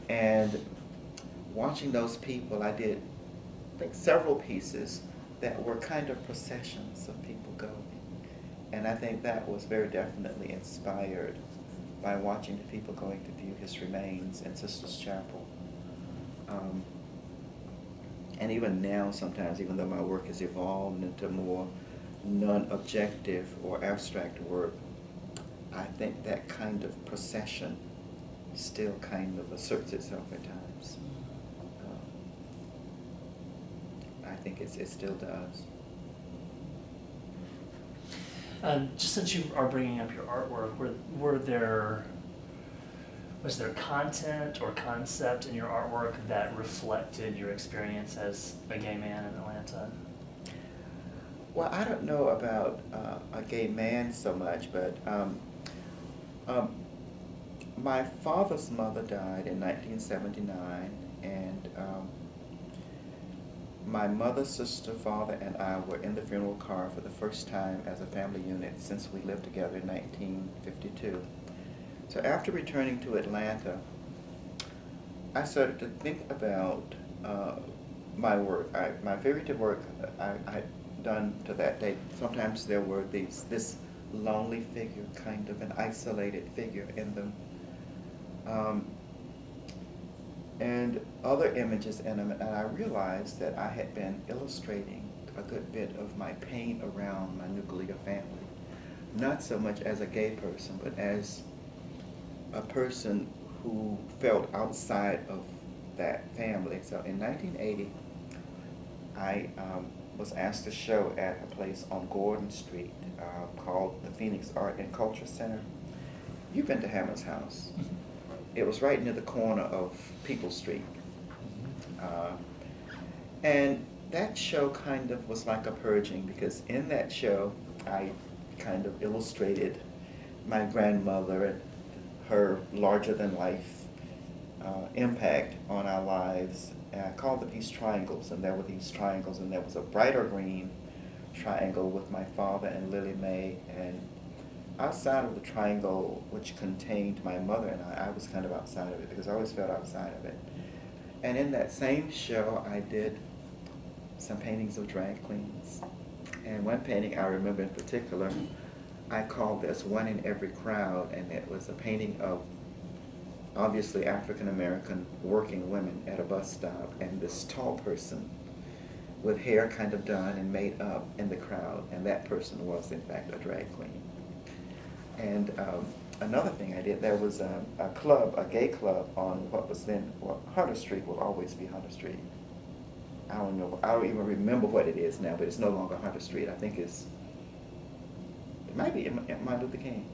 And watching those people, I did, I think, several pieces that were kind of processions of people going. And I think that was very definitely inspired by watching the people going to view his remains in Sisters Chapel. And even now, sometimes, even though my work has evolved into more non-objective or abstract work, I think that kind of procession still kind of asserts itself at times. I think it still does. Just since you are bringing up your artwork, was there content or concept in your artwork that reflected your experience as a gay man in Atlanta? Well, I don't know about a gay man so much, but my father's mother died in 1979, and my mother, sister, father, and I were in the funeral car for the first time as a family unit since we lived together in 1952. So after returning to Atlanta, I started to think about my work. My figurative work I had done to that date. Sometimes there were this lonely figure, kind of an isolated figure in them. And other images in them, and I realized that I had been illustrating a good bit of my pain around my nuclear family. Not so much as a gay person, but as a person who felt outside of that family. So in 1980, I was asked to show at a place on Gordon Street called the Phoenix Art and Culture Center. You've been to Hammond's house. It was right near the corner of People Street. Uh, and that show kind of was like a purging, because in that show I kind of illustrated my grandmother and her larger than life impact on our lives. And I called the piece Triangles, and there were these triangles, and there was a brighter green triangle with my father and Lily Mae, and outside of the triangle, which contained my mother and I was kind of outside of it because I always felt outside of it. And in that same show, I did some paintings of drag queens. And one painting I remember in particular, I called this One in Every Crowd, and it was a painting of obviously African American working women at a bus stop, and this tall person with hair kind of done and made up in the crowd, and that person was in fact a drag queen. And another thing I did, there was a club, a gay club on what was then, well, Hunter Street will always be Hunter Street. I don't know, I don't even remember what it is now, but it's no longer Hunter Street. I think it might be Martin Luther King.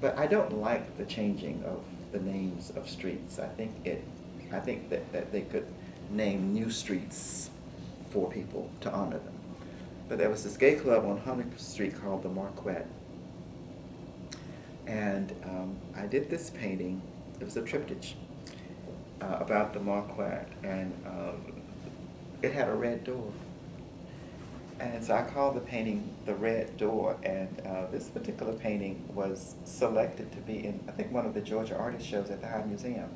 But I don't like the changing of the names of streets. I think that they could name new streets for people to honor them. But there was this gay club on Hunter Street called the Marquette. And I did this painting. It was a triptych about the Marquette, and it had a red door. And so I called the painting The Red Door, and this particular painting was selected to be in, I think, one of the Georgia artist shows at the High Museum.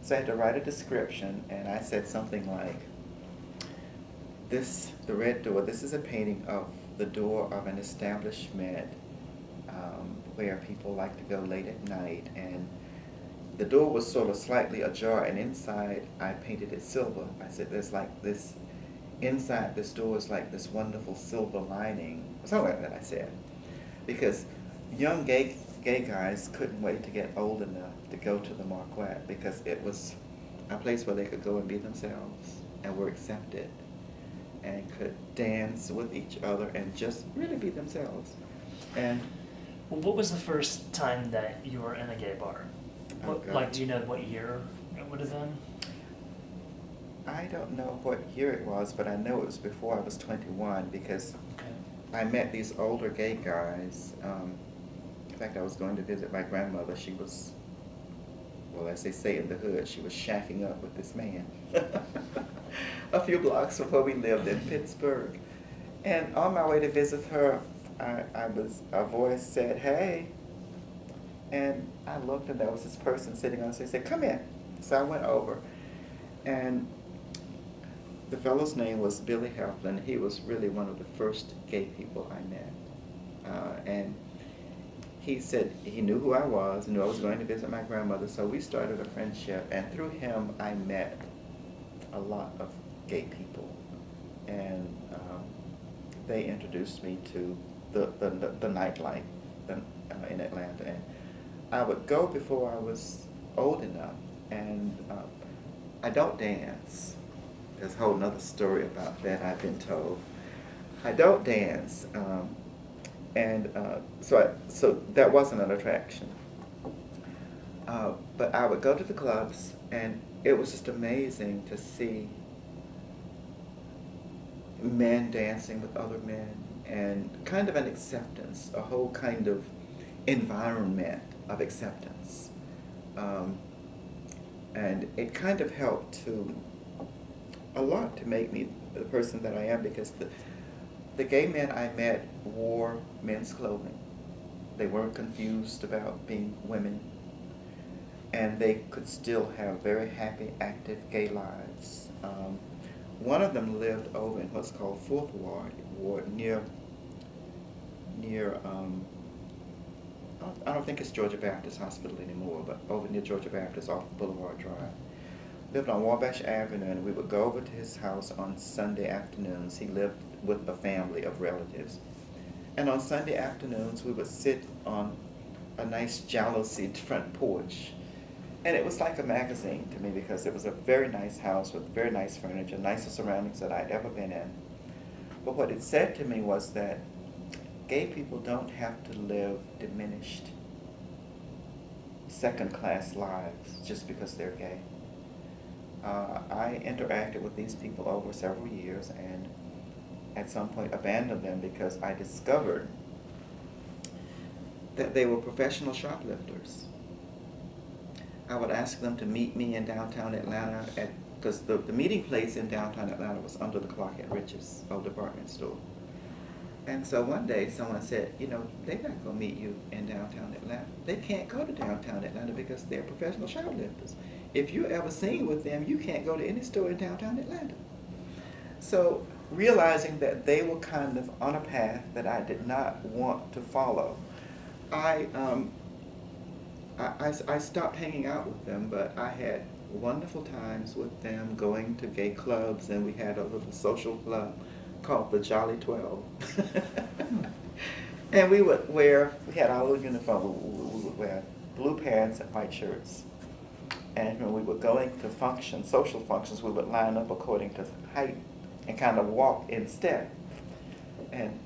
So I had to write a description, and I said something like, The Red Door, this is a painting of the door of an establishment where people like to go late at night, and the door was sort of slightly ajar, and inside I painted it silver. I said there's like this, inside this door is like this wonderful silver lining, something like that I said, because young gay guys couldn't wait to get old enough to go to the Marquette, because it was a place where they could go and be themselves and were accepted and could dance with each other and just really be themselves. And Well, what was the first time that you were in a gay bar? Like, do you know what year it would have been? I don't know what year it was, but I know it was before I was 21, because I met these older gay guys. In fact, I was going to visit my grandmother. She was, well, as they say in the hood, she was shacking up with this man a few blocks from where we lived in Pittsburgh. And on my way to visit her, a voice said, "Hey," and I looked, and there was this person sitting on the stage. He said, "Come in." So I went over, and the fellow's name was Billy Heflin. He was really one of the first gay people I met, and he said he knew who I was, knew I was going to visit my grandmother, so we started a friendship, and through him I met a lot of gay people, and they introduced me to the nightlife in Atlanta. And I would go before I was old enough, and I don't dance. There's a whole other story about that I've been told. I don't dance, so that wasn't an attraction. But I would go to the clubs, and it was just amazing to see men dancing with other men, and kind of an acceptance, a whole kind of environment of acceptance. And it kind of helped a lot to make me the person that I am, because the gay men I met wore men's clothing. They weren't confused about being women, and they could still have very happy, active gay lives. One of them lived over in what's called Fourth Ward near I don't think it's Georgia Baptist Hospital anymore, but over near Georgia Baptist off Boulevard Drive. Lived on Wabash Avenue, and we would go over to his house on Sunday afternoons. He lived with a family of relatives. And on Sunday afternoons, we would sit on a nice jalousied front porch. And it was like a magazine to me, because it was a very nice house with very nice furniture, nicest surroundings that I'd ever been in. But what it said to me was that gay people don't have to live diminished second-class lives just because they're gay. I interacted with these people over several years and at some point abandoned them because I discovered that they were professional shoplifters. I would ask them to meet me in downtown Atlanta because the meeting place in downtown Atlanta was under the clock at Rich's old department store. And so one day someone said, you know, they're not going to meet you in downtown Atlanta. They can't go to downtown Atlanta because they're professional shoplifters. If you're ever seen with them, you can't go to any store in downtown Atlanta. So realizing that they were kind of on a path that I did not want to follow, I stopped hanging out with them, but I had wonderful times with them going to gay clubs, and we had a little social club called the Jolly 12. And we had our little uniform, we would wear blue pants and white shirts. And when we were going to functions, social functions, we would line up according to height and kind of walk in step. And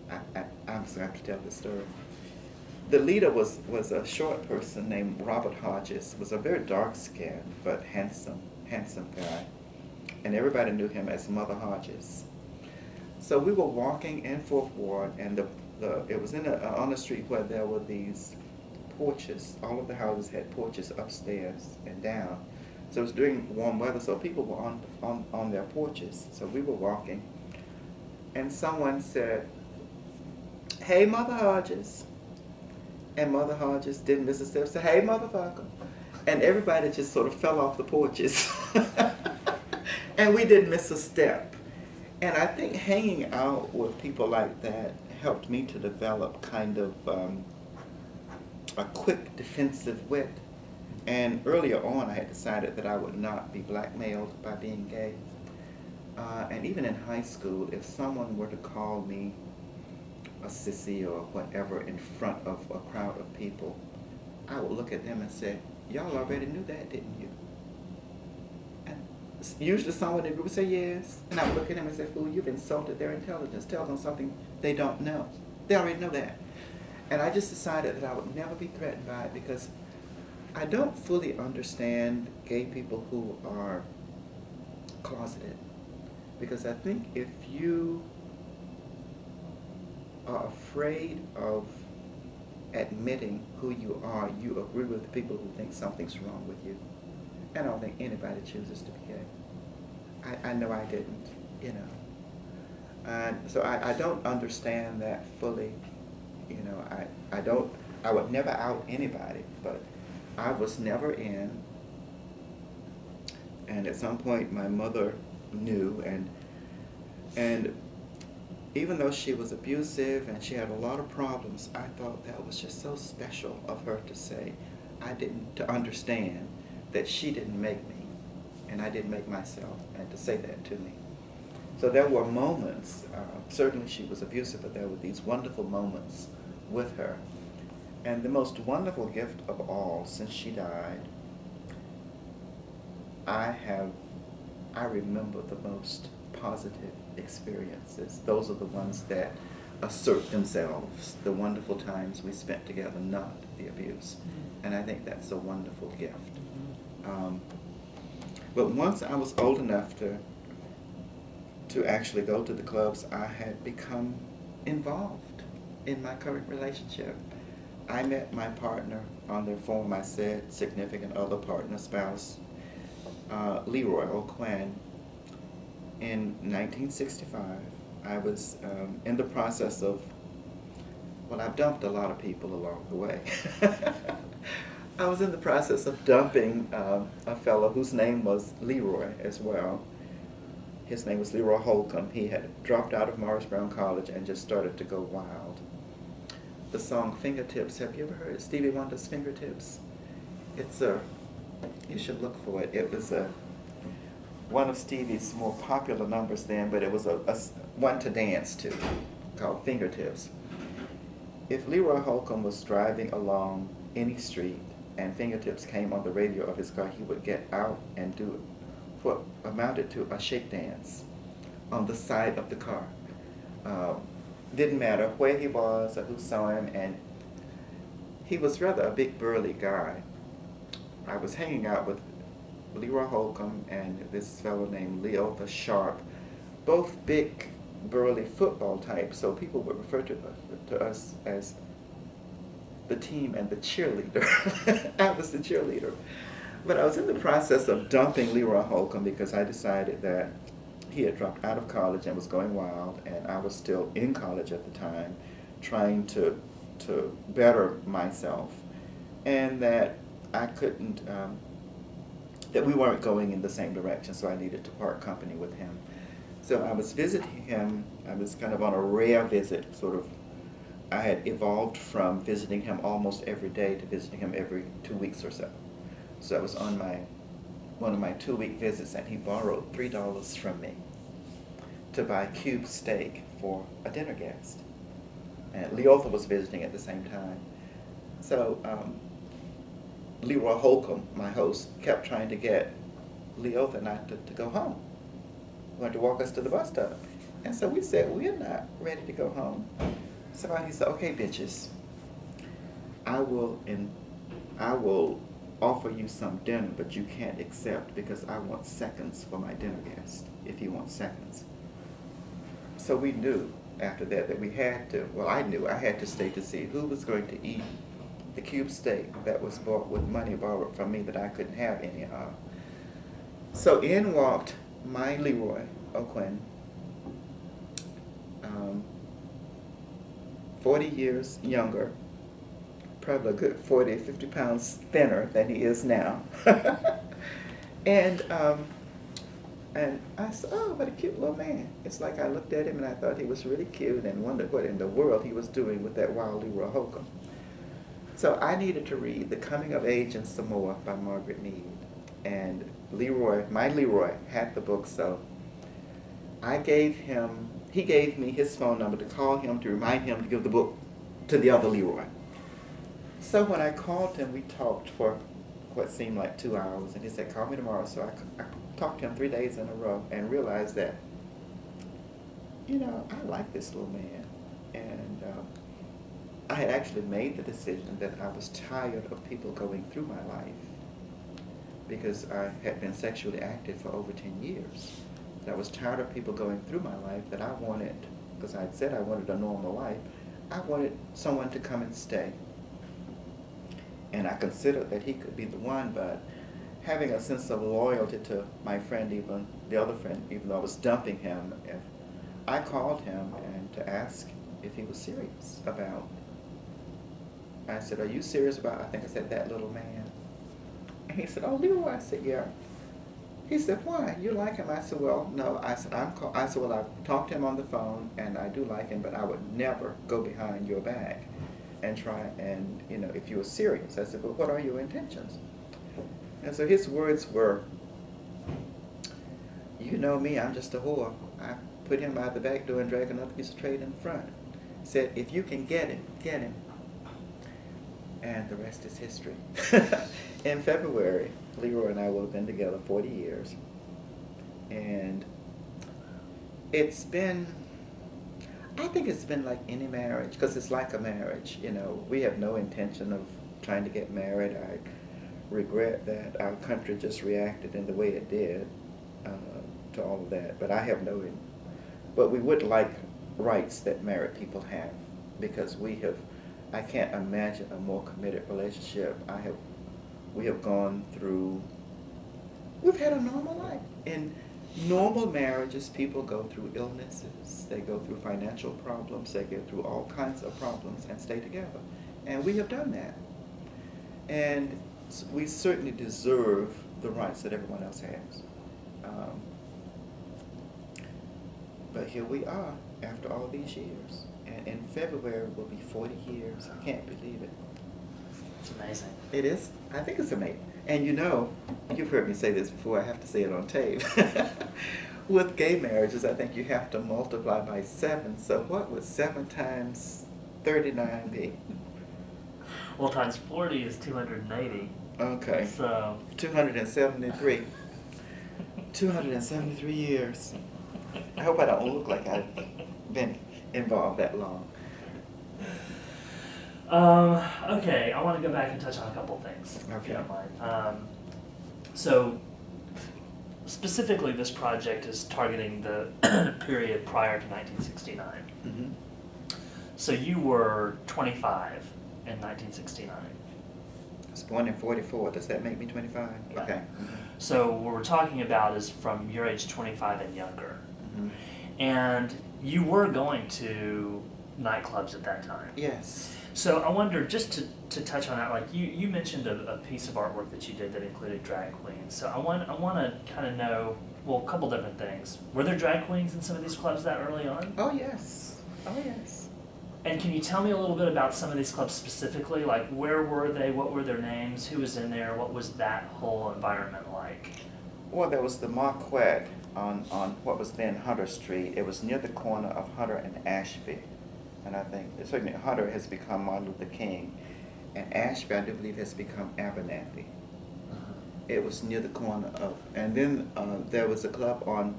I'm just going to have to tell this story. The leader was a short person named Robert Hodges. Was a very dark-skinned but handsome guy. And everybody knew him as Mother Hodges. So we were walking in Fourth Ward, and it was on a street where there were these porches. All of the houses had porches upstairs and down. So it was during warm weather, so people were on their porches. So we were walking, and someone said, "Hey, Mother Hodges." And Mother Hodges didn't miss a step, said, "Hey, motherfucker." And everybody just sort of fell off the porches. And we didn't miss a step. And I think hanging out with people like that helped me to develop kind of a quick defensive wit. And earlier on, I had decided that I would not be blackmailed by being gay. And even in high school, if someone were to call me a sissy or whatever in front of a crowd of people, I would look at them and say, "Y'all already knew that, didn't you?" And usually someone in the group would say yes. And I would look at them and say, "Fool, you've insulted their intelligence. Tell them something they don't know. They already know that." And I just decided that I would never be threatened by it because I don't fully understand gay people who are closeted. Because I think if you are afraid of admitting who you are, you agree with the people who think something's wrong with you. And I don't think anybody chooses to be gay. I know I didn't, you know. And so I don't understand that fully. You know, I would never out anybody, but I was never in. And at some point my mother knew, and even though she was abusive and she had a lot of problems, I thought that was just so special of her to say, to understand that she didn't make me and I didn't make myself, and to say that to me. So there were moments, certainly she was abusive, but there were these wonderful moments with her. And the most wonderful gift of all, since she died, I remember the most positive experiences. Those are the ones that assert themselves, the wonderful times we spent together, not the abuse. And I think that's a wonderful gift. But once I was old enough to actually go to the clubs, I had become involved in my current relationship. I met my partner on the form I said, significant other, partner, spouse, Leroy O'Quinn, in 1965. I was in the process of, well, I've dumped a lot of people along the way. I was in the process of dumping a fellow whose name was Leroy as well. His name was Leroy Holcomb. He had dropped out of Morris Brown College and just started to go wild. The song Fingertips, have you ever heard it? Stevie Wonder's Fingertips? You should look for it. It was one of Stevie's more popular numbers then, but it was a one to dance to, called Fingertips. If Leroy Holcomb was driving along any street and Fingertips came on the radio of his car, he would get out and do what amounted to a shake dance on the side of the car. Didn't matter where he was or who saw him, and he was rather a big burly guy. I was hanging out with Leroy Holcomb and this fellow named Leo the Sharp, both big burly football types, so people would refer to us as the team and the cheerleader. I was the cheerleader. But I was in the process of dumping Leroy Holcomb because I decided that he had dropped out of college and was going wild, and I was still in college at the time, trying to better myself, and that I couldn't, that we weren't going in the same direction, so I needed to part company with him. So I was visiting him. I was kind of on a rare visit, sort of. I had evolved from visiting him almost every day to visiting him every 2 weeks or so. So I was on one of my 2-week visits, and he borrowed $3 from me to buy cube steak for a dinner guest. And Leotha was visiting at the same time. So Leroy Holcomb, my host, kept trying to get Leotha and I to go home. He wanted to walk us to the bus stop. And so we said, we're not ready to go home. So he said, okay, bitches, I will offer you some dinner, but you can't accept because I want seconds for my dinner guest, if you want seconds. So we knew after that we had to, well, I knew I had to stay to see who was going to eat the cube steak that was bought with money borrowed from me that I couldn't have any of. So in walked my Leroy O'Quinn, 40 years younger, probably a good 40, 50 pounds thinner than he is now. And I said, oh, what a cute little man. It's like I looked at him and I thought he was really cute and wondered what in the world he was doing with that wild Leroy Holcomb. So I needed to read The Coming of Age in Samoa by Margaret Mead. And Leroy, my Leroy, had the book, so he gave me his phone number to call him to remind him to give the book to the other Leroy. So when I called him, we talked for what seemed like 2 hours, and he said, call me tomorrow. So I talked to him 3 days in a row and realized that, I like this little man. And I had actually made the decision that I was tired of people going through my life because I had been sexually active for over 10 years. I was tired of people going through my life, that I wanted, because I had said I wanted a normal life, I wanted someone to come and stay. And I considered that he could be the one, but having a sense of loyalty to my friend, even the other friend, even though I was dumping him, I called him and to ask if he was serious about. I said, are you serious about, I think I said, that little man? And he said, oh, Leroy. I said, yeah. He said, why? You like him? I said, well, no. I said, well, I talked to him on the phone, and I do like him, but I would never go behind your back and try and, if you were serious. I said, but what are your intentions? And so his words were, you know me, I'm just a whore. I put him out the back door and drag another piece of trade in front. He said, if you can get him, get him. And the rest is history. In February, Leroy and I will have been together 40 years. And it's been, I think it's been like any marriage, because it's like a marriage. We have no intention of trying to get married. I regret that our country just reacted in the way it did to all of that. But but we would like rights that married people have, because I can't imagine a more committed relationship. We have gone through, we've had a normal life. In normal marriages, people go through illnesses, they go through financial problems, they go through all kinds of problems and stay together. And we have done that. And we certainly deserve the rights that everyone else has. But here we are after all these years. And in February will be 40 years. I can't believe it. It's amazing. It is. I think it's amazing. And you've heard me say this before, I have to say it on tape. With gay marriages, I think you have to multiply by 7. So what would 7 times 39 be? Well, times 40 is 280. Okay. So 273. 273 years. I hope I don't look like I've been involved that long. Okay, I want to go back and touch on a couple things, if you Okay. don't mind. So, specifically, this project is targeting the period prior to 1969. Mm-hmm. So you were 25 in 1969. I was born in 44. Does that make me 25? Yeah. Okay. So what we're talking about is from your age 25 and younger. Mm-hmm. And you were going to nightclubs at that time. Yes. So I wonder, just to touch on that, like you mentioned a piece of artwork that you did that included drag queens. So I want to kind of know, well, a couple different things. Were there drag queens in some of these clubs that early on? Oh, yes. Oh, yes. And can you tell me a little bit about some of these clubs specifically? Like, where were they? What were their names? Who was in there? What was that whole environment like? Well, there was the Marquette on what was then Hunter Street. It was near the corner of Hunter and Ashby. And I think, certainly Hunter has become Martin Luther King. And Ashby, I do believe, has become Abernathy. It was near the corner of, and then there was a club on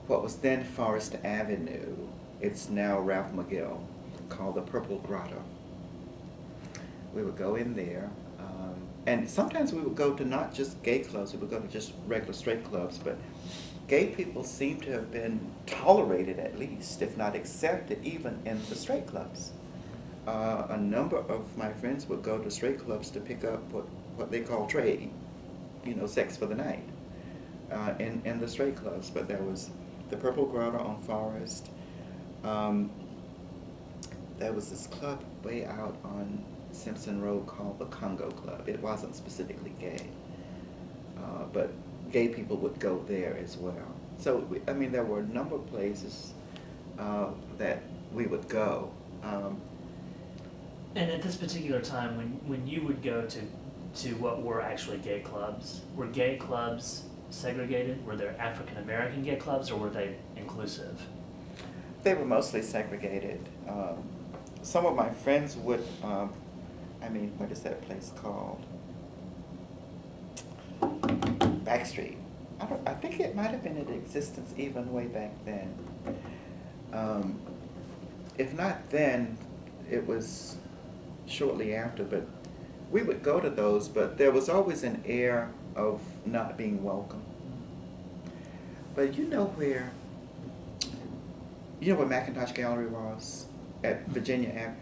what was then Forest Avenue. It's now Ralph McGill, called the Purple Grotto. We would go in there, and sometimes we would go to not just gay clubs, we would go to just regular straight clubs, but gay people seem to have been tolerated at least, if not accepted, even in the straight clubs. A number of my friends would go to straight clubs to pick up what they call trade, sex for the night, in the straight clubs. But there was the Purple Grotto on Forest. There was this club way out on Simpson Road called the Congo Club. It wasn't specifically gay, but gay people would go there as well. So, there were a number of places that we would go. And at this particular time, when you would go to what were actually gay clubs, were gay clubs segregated? Were there African American gay clubs, or were they inclusive? They were mostly segregated. Some of my friends would, what is that place called? Backstreet. I think it might have been in existence even way back then. If not then, it was shortly after, but we would go to those, but there was always an air of not being welcome. But you know where Macintosh Gallery was? At Virginia Ave?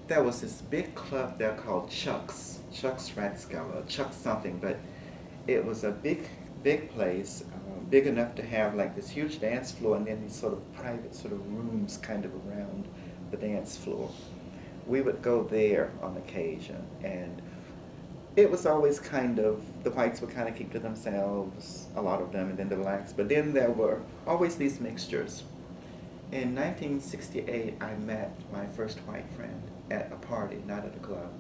There was this big club there called Chuck's Rathskeller, Chuck's something, but it was a big place, big enough to have like this huge dance floor and then these sort of private sort of rooms kind of around the dance floor. We would go there on occasion, and it was always the whites would kind of keep to themselves, a lot of them, and then the blacks, but then there were always these mixtures. In 1968, I met my first white friend at a party, not at a club.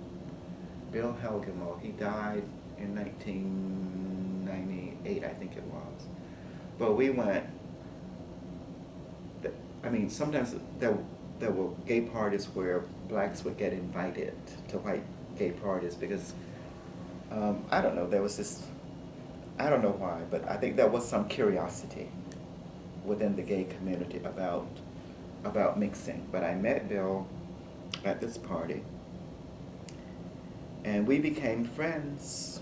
Bill Helgemore. He died in 1998, I think it was. But we went, sometimes there were gay parties where blacks would get invited to white gay parties because, I don't know, there was this, I don't know why, but I think there was some curiosity within the gay community about mixing. But I met Bill at this party, and we became friends.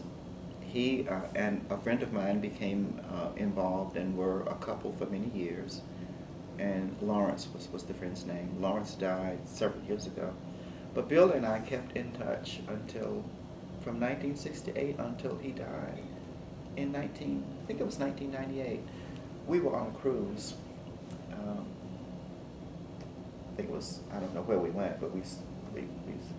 He and a friend of mine became involved and were a couple for many years. And Lawrence was the friend's name. Lawrence died several years ago. But Bill and I kept in touch from 1968 until he died in I think it was 1998. We were on a cruise. I think it was, I don't know where we went, but we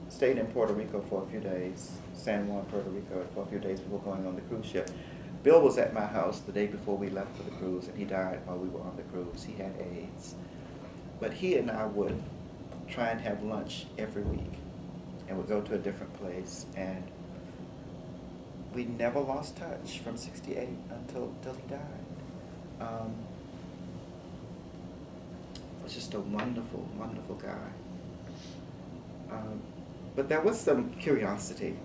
stayed in Puerto Rico for a few days, San Juan, Puerto Rico, for a few days before going on the cruise ship. Bill was at my house the day before we left for the cruise, and he died while we were on the cruise. He had AIDS. But he and I would try and have lunch every week, and would go to a different place, and we never lost touch from 68 until he died. Was just a wonderful, wonderful guy. But there was some curiosity.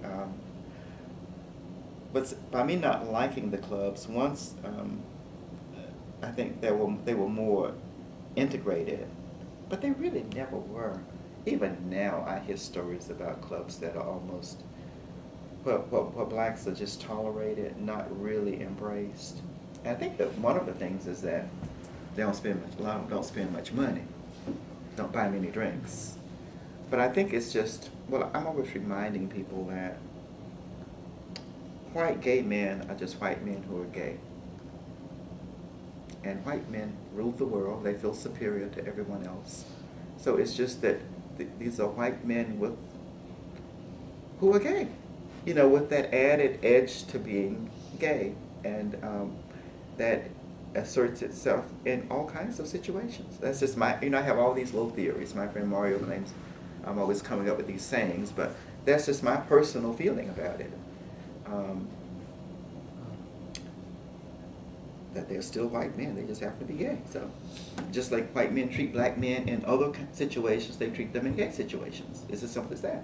But by me not liking the clubs, once I think they were more integrated, but they really never were. even now I hear stories about clubs that are almost, where blacks are just tolerated, not really embraced. And I think that one of the things is that they don't spend much, a lot of them don't spend much money, don't buy many drinks. But I think it's just, well, I'm always reminding people that white gay men are just white men who are gay. And white men rule the world. They feel superior to everyone else. So it's just that these are white men who are gay, with that added edge to being gay. And that asserts itself in all kinds of situations. That's just I have all these little theories. My friend Mario claims I'm always coming up with these sayings, but that's just my personal feeling about it. That they're still white men, they just happen to be gay. So, just like white men treat black men in other situations, they treat them in gay situations. It's as simple as that.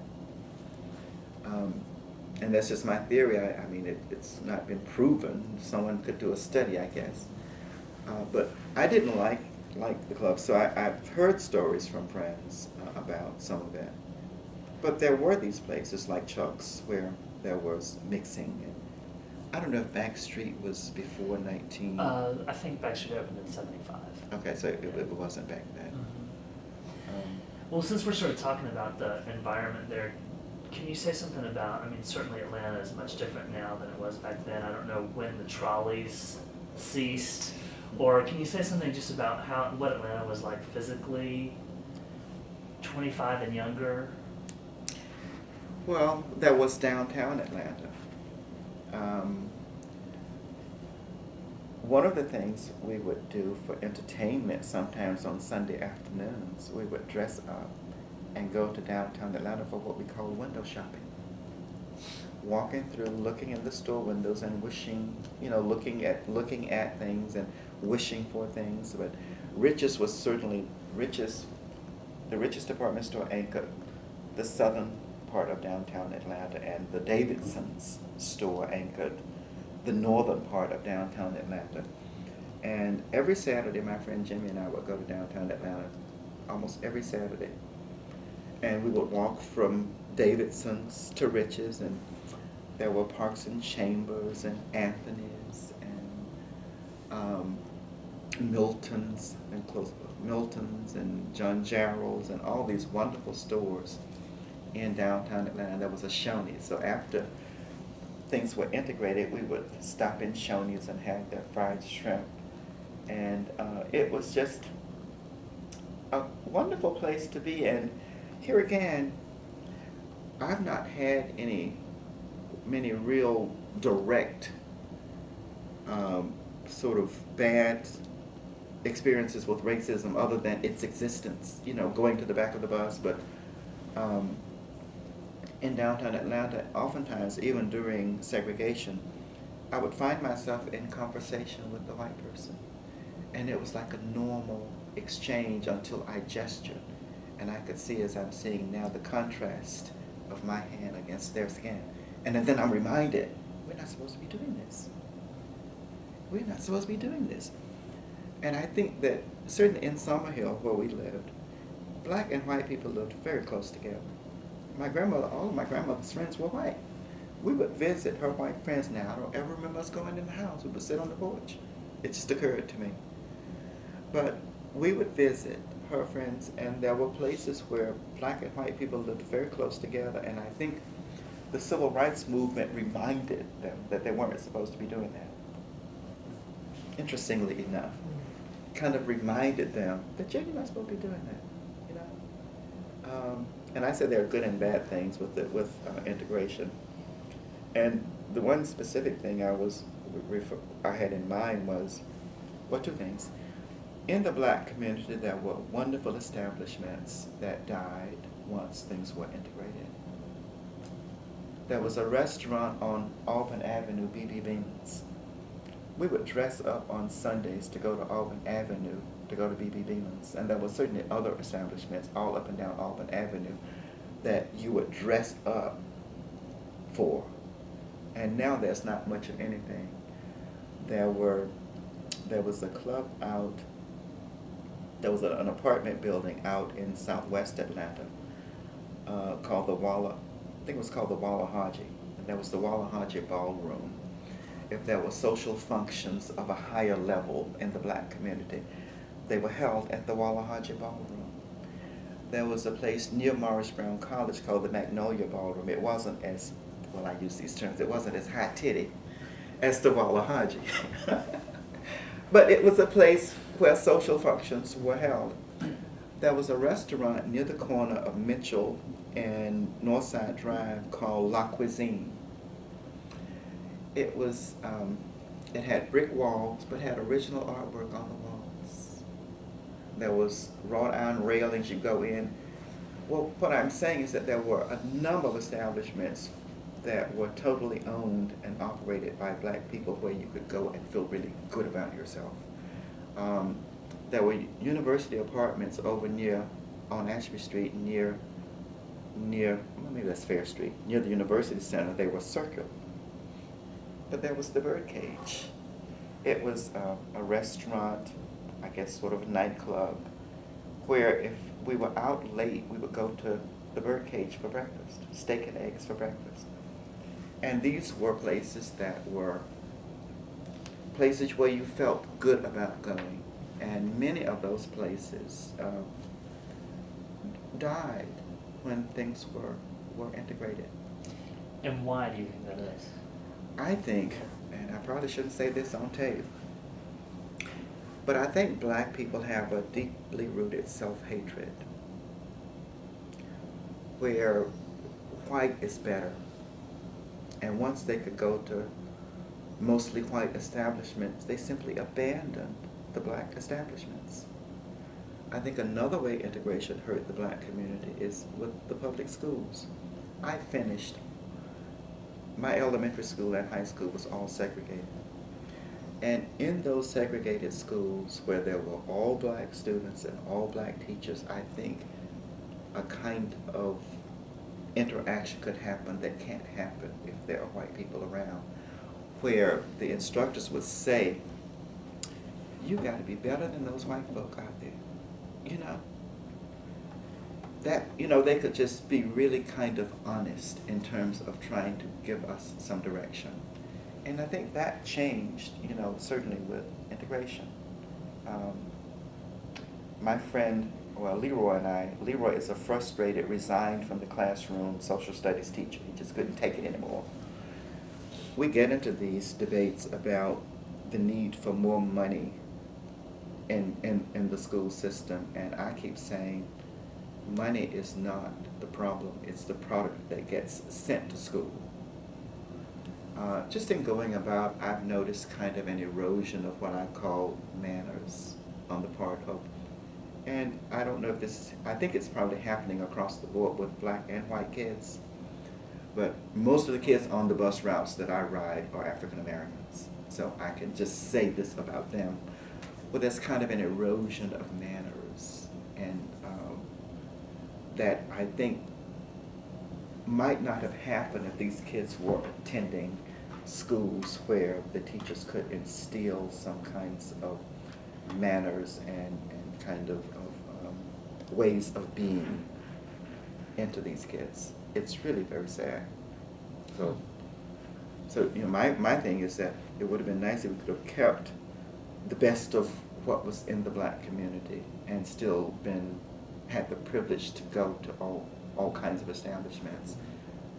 And that's just my theory. I mean, it's not been proven. Someone could do a study, I guess. But I didn't like the club, so I've heard stories from friends about some of it. But there were these places like Chuck's where there was mixing. And I don't know if Backstreet was before 19... I think Backstreet opened in 75. Okay, so it wasn't back then. Mm-hmm. Well, since we're sort of talking about the environment there, can you say something about, I mean, certainly Atlanta is much different now than it was back then. I don't know when the trolleys ceased, or can you say something just about what Atlanta was like physically, 25 and younger? Well, that was downtown Atlanta. One of the things we would do for entertainment sometimes on Sunday afternoons, we would dress up and go to downtown Atlanta for what we call window shopping. Walking through, looking in the store windows and wishing, looking at things and wishing for things. But Rich's was certainly the richest department store anchored the southern part of downtown Atlanta, and the Davidson's store anchored the northern part of downtown Atlanta. And every Saturday, my friend Jimmy and I would go to downtown Atlanta almost every Saturday. And we would walk from Davidson's to Rich's, and there were Parks and Chambers and Anthony's and Milton's and John Jarrell's and all these wonderful stores in downtown Atlanta. There was a Shoney's. So after things were integrated, we would stop in Shoney's and have their fried shrimp. And it was just a wonderful place to be. And here again, I've not had many real direct sort of bad experiences with racism other than its existence, going to the back of the bus. But in downtown Atlanta, oftentimes, even during segregation, I would find myself in conversation with the white person. And it was like a normal exchange until I gestured. And I could see, as I'm seeing now, the contrast of my hand against their skin. And then I'm reminded, we're not supposed to be doing this. We're not supposed to be doing this. And I think that certainly in Summerhill, where we lived, black and white people lived very close together. All of my grandmother's friends were white. We would visit her white friends now. I don't ever remember us going in the house. We would sit on the porch. It just occurred to me. But we would visit her friends, and there were places where black and white people lived very close together, and I think the civil rights movement reminded them that they weren't supposed to be doing that. Interestingly enough, kind of reminded them that you're not supposed to be doing that, and I said there are good and bad things with integration. And the one specific thing I had in mind was, two things. In the black community, there were wonderful establishments that died once things were integrated. There was a restaurant on Auburn Avenue, B.B. Beeman's. We would dress up on Sundays to go to Auburn Avenue to go to B.B. Beeman's. And there were certainly other establishments all up and down Auburn Avenue that you would dress up for. And now there's not much of anything. There was a club out, there was an apartment building out in southwest Atlanta called the Walla, I think it was called the Walla Haji. And that was the Walla Haji ballroom. If there were social functions of a higher level in the black community, they were held at the Walla Haji ballroom. There was a place near Morris Brown College called the Magnolia Ballroom. It wasn't as, well, I use these terms, it wasn't as high-titty as the Walla Haji. But it was a place where social functions were held. There was a restaurant near the corner of Mitchell and Northside Drive called La Cuisine. It was, it had brick walls, but had original artwork on the walls. There was wrought iron railings you go in. Well, what I'm saying is that there were a number of establishments that were totally owned and operated by black people where you could go and feel really good about yourself. There were university apartments over near, on Ashby Street, near, well, maybe that's Fair Street, near the University Center. They were circular. But there was the Birdcage. It was a restaurant, I guess sort of a nightclub, where if we were out late, we would go to the Birdcage for breakfast, steak and eggs for breakfast. And these were places that were places where you felt good about going. And many of those places died when things were integrated. And why do you think that is? I think, and I probably shouldn't say this on tape, but I think black people have a deeply rooted self-hatred where white is better. And once they could go to mostly white establishments, they simply abandoned the black establishments. I think another way integration hurt the black community is with the public schools. I finished, my elementary school and high school was all segregated. And in those segregated schools where there were all black students and all black teachers, I think a kind of interaction could happen that can't happen if there are white people around, where the instructors would say, you got to be better than those white folk out there, you know. That, you know, they could just be really kind of honest in terms of trying to give us some direction. And I think that changed, you know, certainly with integration. My friend, well, Leroy is a frustrated, resigned from the classroom social studies teacher. He just couldn't take it anymore. We get into these debates about the need for more money in the school system, and I keep saying money is not the problem, it's the product that gets sent to school. Just in going about, I've noticed kind of an erosion of what I call manners on the part of, and I don't know if this is, I think it's probably happening across the board with black and white kids, but most of the kids on the bus routes that I ride are African Americans, so I can just say this about them. Well, there's kind of an erosion of manners, and that I think might not have happened if these kids were attending schools where the teachers could instill some kinds of manners and kind of ways of being into these kids. It's really very sad. So you know, my thing is that it would have been nice if we could have kept the best of what was in the black community and still had the privilege to go to all kinds of establishments,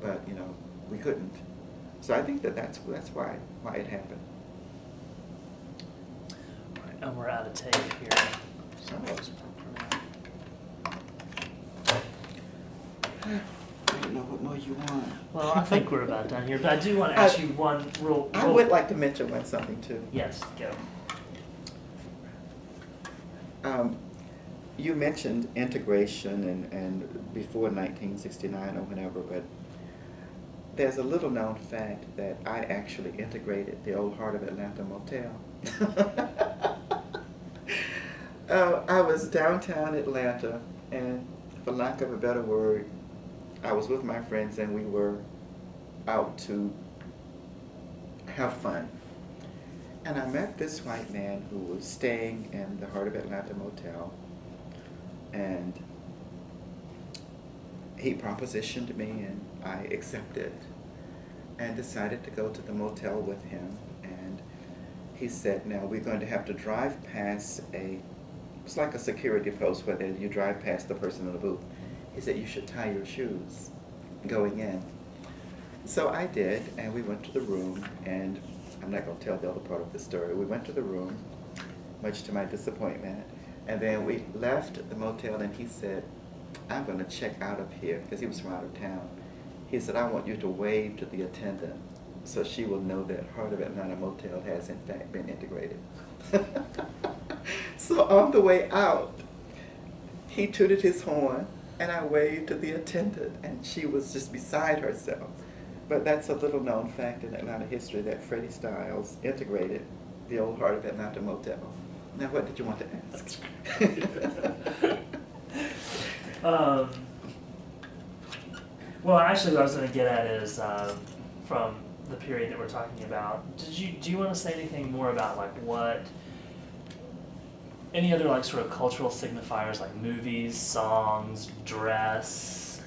but you know, we couldn't. So I think that's why it happened. All right, and we're out of tape here. So I don't know what more you want. well, I think we're about done here, but I do want to ask you one real. I would like to mention something too. Yes, go. You mentioned integration and before 1969 or whenever, but there's a little known fact that I actually integrated the old Heart of Atlanta motel. I was downtown Atlanta, and for lack of a better word, I was with my friends and we were out to have fun. And I met this white man who was staying in the Heart of Atlanta motel, and he propositioned me, and I accepted and decided to go to the motel with him. And he said, now we're going to have to drive past it's like a security post where you drive past the person in the booth. He said, you should tie your shoes going in. So I did, and we went to the room, and I'm not going to tell the other part of the story. We went to the room, much to my disappointment, and then we left the motel, and he said, I'm going to check out of here, because he was from out of town. He said, I want you to wave to the attendant so she will know that Heart of Atlanta Motel has in fact been integrated. So on the way out, he tooted his horn, and I waved to the attendant, and she was just beside herself. But that's a little known fact in Atlanta history that Freddie Styles integrated the old Heart of Atlanta Motel. Now, what did you want to ask? Well, actually, what I was going to get at is from the period that we're talking about. Do you want to say anything more about like what any other like sort of cultural signifiers like movies, songs, dress,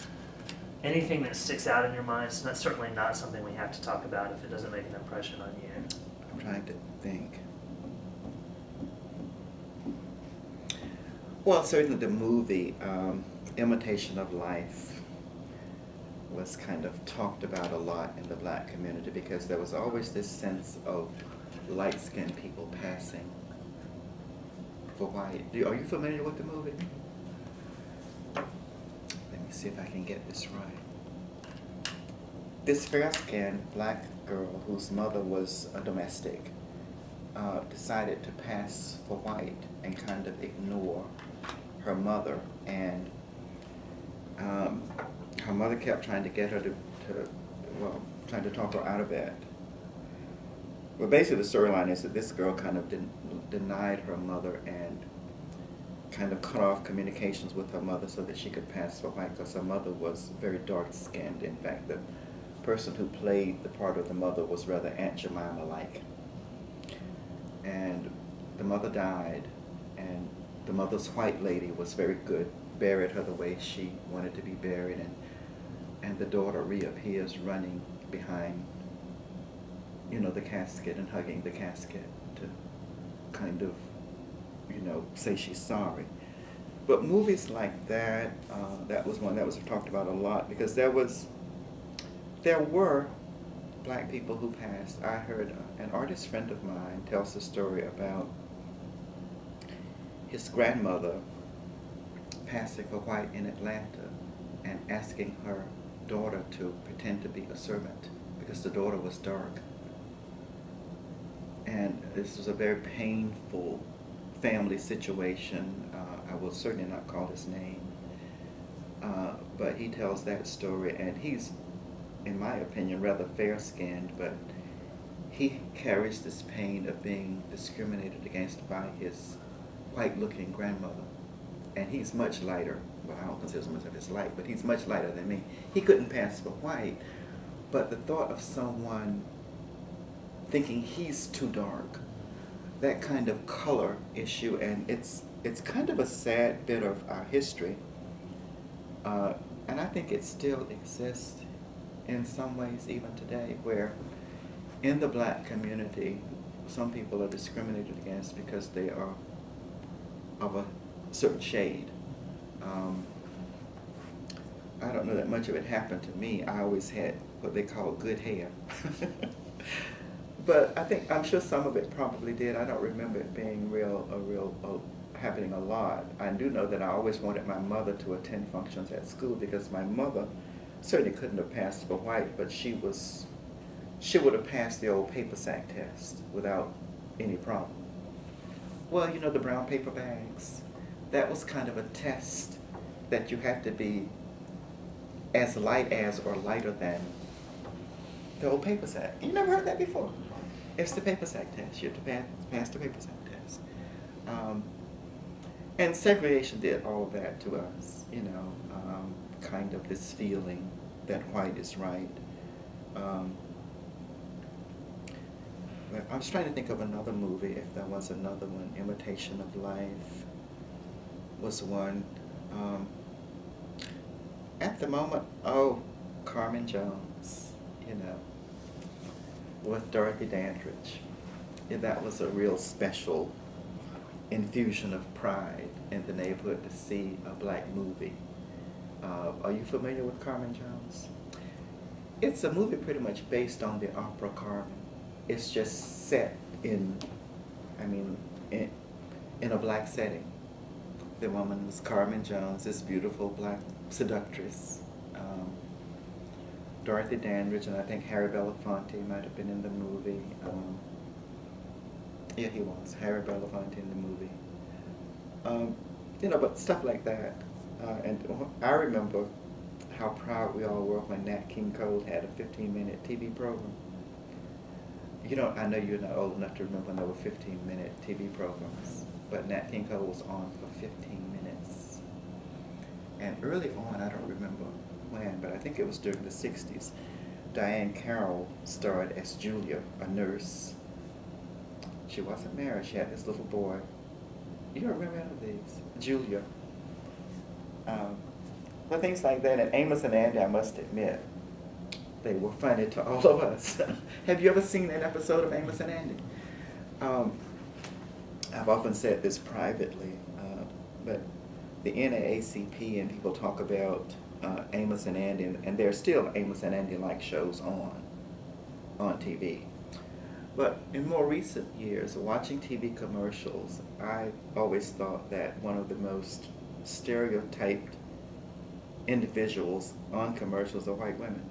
anything that sticks out in your mind? So that's certainly not something we have to talk about if it doesn't make an impression on you. I'm trying to think. Well, certainly the movie Imitation of Life was kind of talked about a lot in the black community because there was always this sense of light-skinned people passing for white. Are you familiar with the movie? Let me see if I can get this right. This fair-skinned black girl whose mother was a domestic decided to pass for white and kind of ignore her mother, and her mother kept trying to get her trying to talk her out of it. Well, basically the storyline is that this girl kind of denied her mother and kind of cut off communications with her mother so that she could pass for white, because her mother was very dark-skinned. In fact, the person who played the part of the mother was rather Aunt Jemima-like. And the mother died, and the mother's white lady was very good, buried her the way she wanted to be buried, and the daughter reappears running behind, the casket and hugging the casket to kind of, say she's sorry. But movies like that, that was one that was talked about a lot because there were black people who passed. I heard an artist friend of mine tells a story about his grandmother passing for white in Atlanta and asking her daughter to pretend to be a servant because the daughter was dark. And this was a very painful family situation. I will certainly not call his name. But he tells that story, and he's, in my opinion, rather fair-skinned, but he carries this pain of being discriminated against by his white-looking grandmother. And he's much lighter. Well, I don't consider myself as light, but he's much lighter than me. He couldn't pass for white, but the thought of someone thinking he's too dark, that kind of color issue, and it's kind of a sad bit of our history, and I think it still exists in some ways even today, where in the black community, some people are discriminated against because they are of a certain shade. I don't know that much of it happened to me. I always had what they call good hair. But I'm sure some of it probably did. I don't remember it being happening a lot. I do know that I always wanted my mother to attend functions at school because my mother certainly couldn't have passed for white, but she would have passed the old paper sack test without any problem. Well, the brown paper bags, that was kind of a test that you had to be as light as or lighter than the old paper sack. You never heard that before? It's the paper sack test. You have to pass the paper sack test. And segregation did all of that to us, kind of this feeling that white is right. I was trying to think of another movie, if there was another one. Imitation of Life was one. At the moment, oh, Carmen Jones, you know, with Dorothy Dandridge. Yeah, that was a real special infusion of pride in the neighborhood to see a black movie. Are you familiar with Carmen Jones? It's a movie pretty much based on the opera Carmen. It's just set in, in a black setting. The woman was Carmen Jones, this beautiful black seductress. Dorothy Dandridge, and I think Harry Belafonte might have been in the movie. Yeah, he was, Harry Belafonte in the movie. You know, but stuff like that. And I remember how proud we all were when Nat King Cole had a 15-minute TV program. You know, I know you're not old enough to remember when there were 15-minute TV programs, but Nat King Cole was on for 15 minutes. And early on, I don't remember when, but I think it was during the 60s, Diane Carroll starred as Julia, a nurse. She wasn't married, she had this little boy. You don't remember any of these? Julia. But things like that, and Amos and Andy, I must admit, they were funny to all of us. Have you ever seen an episode of Amos and Andy? I've often said this privately, but the NAACP and people talk about Amos and Andy, and there are still Amos and Andy-like shows on TV. But in more recent years, watching TV commercials, I always thought that one of the most stereotyped individuals on commercials are white women,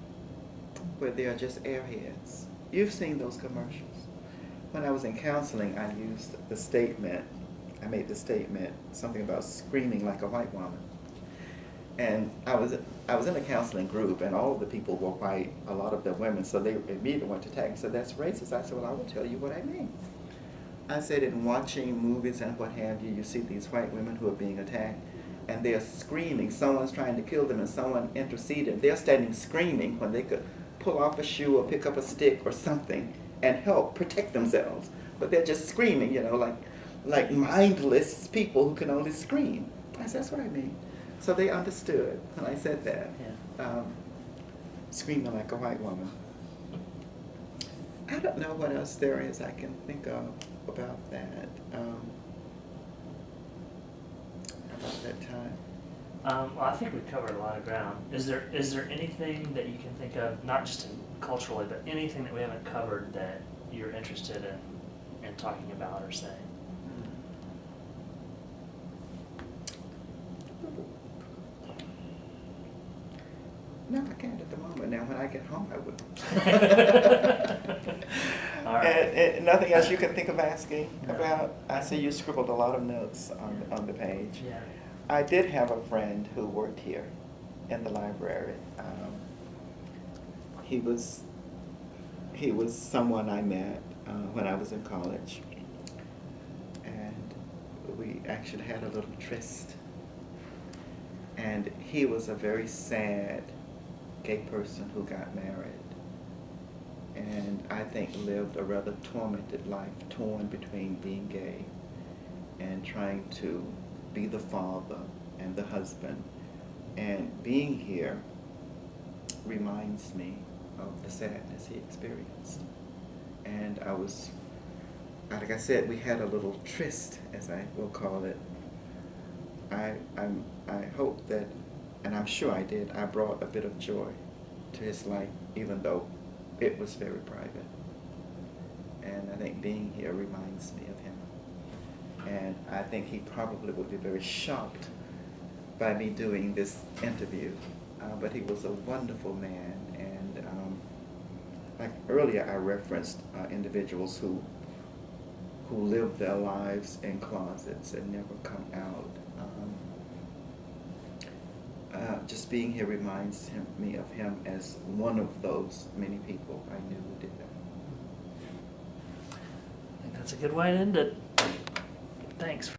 where they are just airheads. You've seen those commercials. When I was in counseling, I made the statement, something about screaming like a white woman. And I was in a counseling group, and all of the people were white, a lot of them women, so they immediately went to attack and said, that's racist. I said, well, I will tell you what I mean. I said, in watching movies and what have you, you see these white women who are being attacked, and they're screaming. Someone's trying to kill them, and someone interceded. They're standing screaming when they could pull off a shoe or pick up a stick or something and help protect themselves. But they're just screaming, you know, like mindless people who can only scream. I said, that's what I mean. So they understood when I said that. Yeah. Screaming like a white woman. I don't know what else there is I can think of about that. About that time. Well, I think we've covered a lot of ground. Is there anything that you can think of, not just culturally, but anything that we haven't covered that you're interested in talking about or saying? No, I can't at the moment. Now, when I get home, I will. All right. And nothing else you can think of asking about? I see you scribbled a lot of notes on the page. Yeah. I did have a friend who worked here in the library. He was someone I met when I was in college, and we actually had a little tryst. And he was a very sad gay person who got married, and I think lived a rather tormented life, torn between being gay and trying to be the father and the husband. And being here reminds me of the sadness he experienced. And I was, like I said, we had a little tryst, as I will call it. I hope that, and I'm sure I did, I brought a bit of joy to his life, even though it was very private. And I think being here reminds me of him. And I think he probably would be very shocked by me doing this interview. But he was a wonderful man. And like earlier I referenced individuals who live their lives in closets and never come out. Just being here reminds me of him as one of those many people I knew who did that. I think that's a good way to end it. Thanks.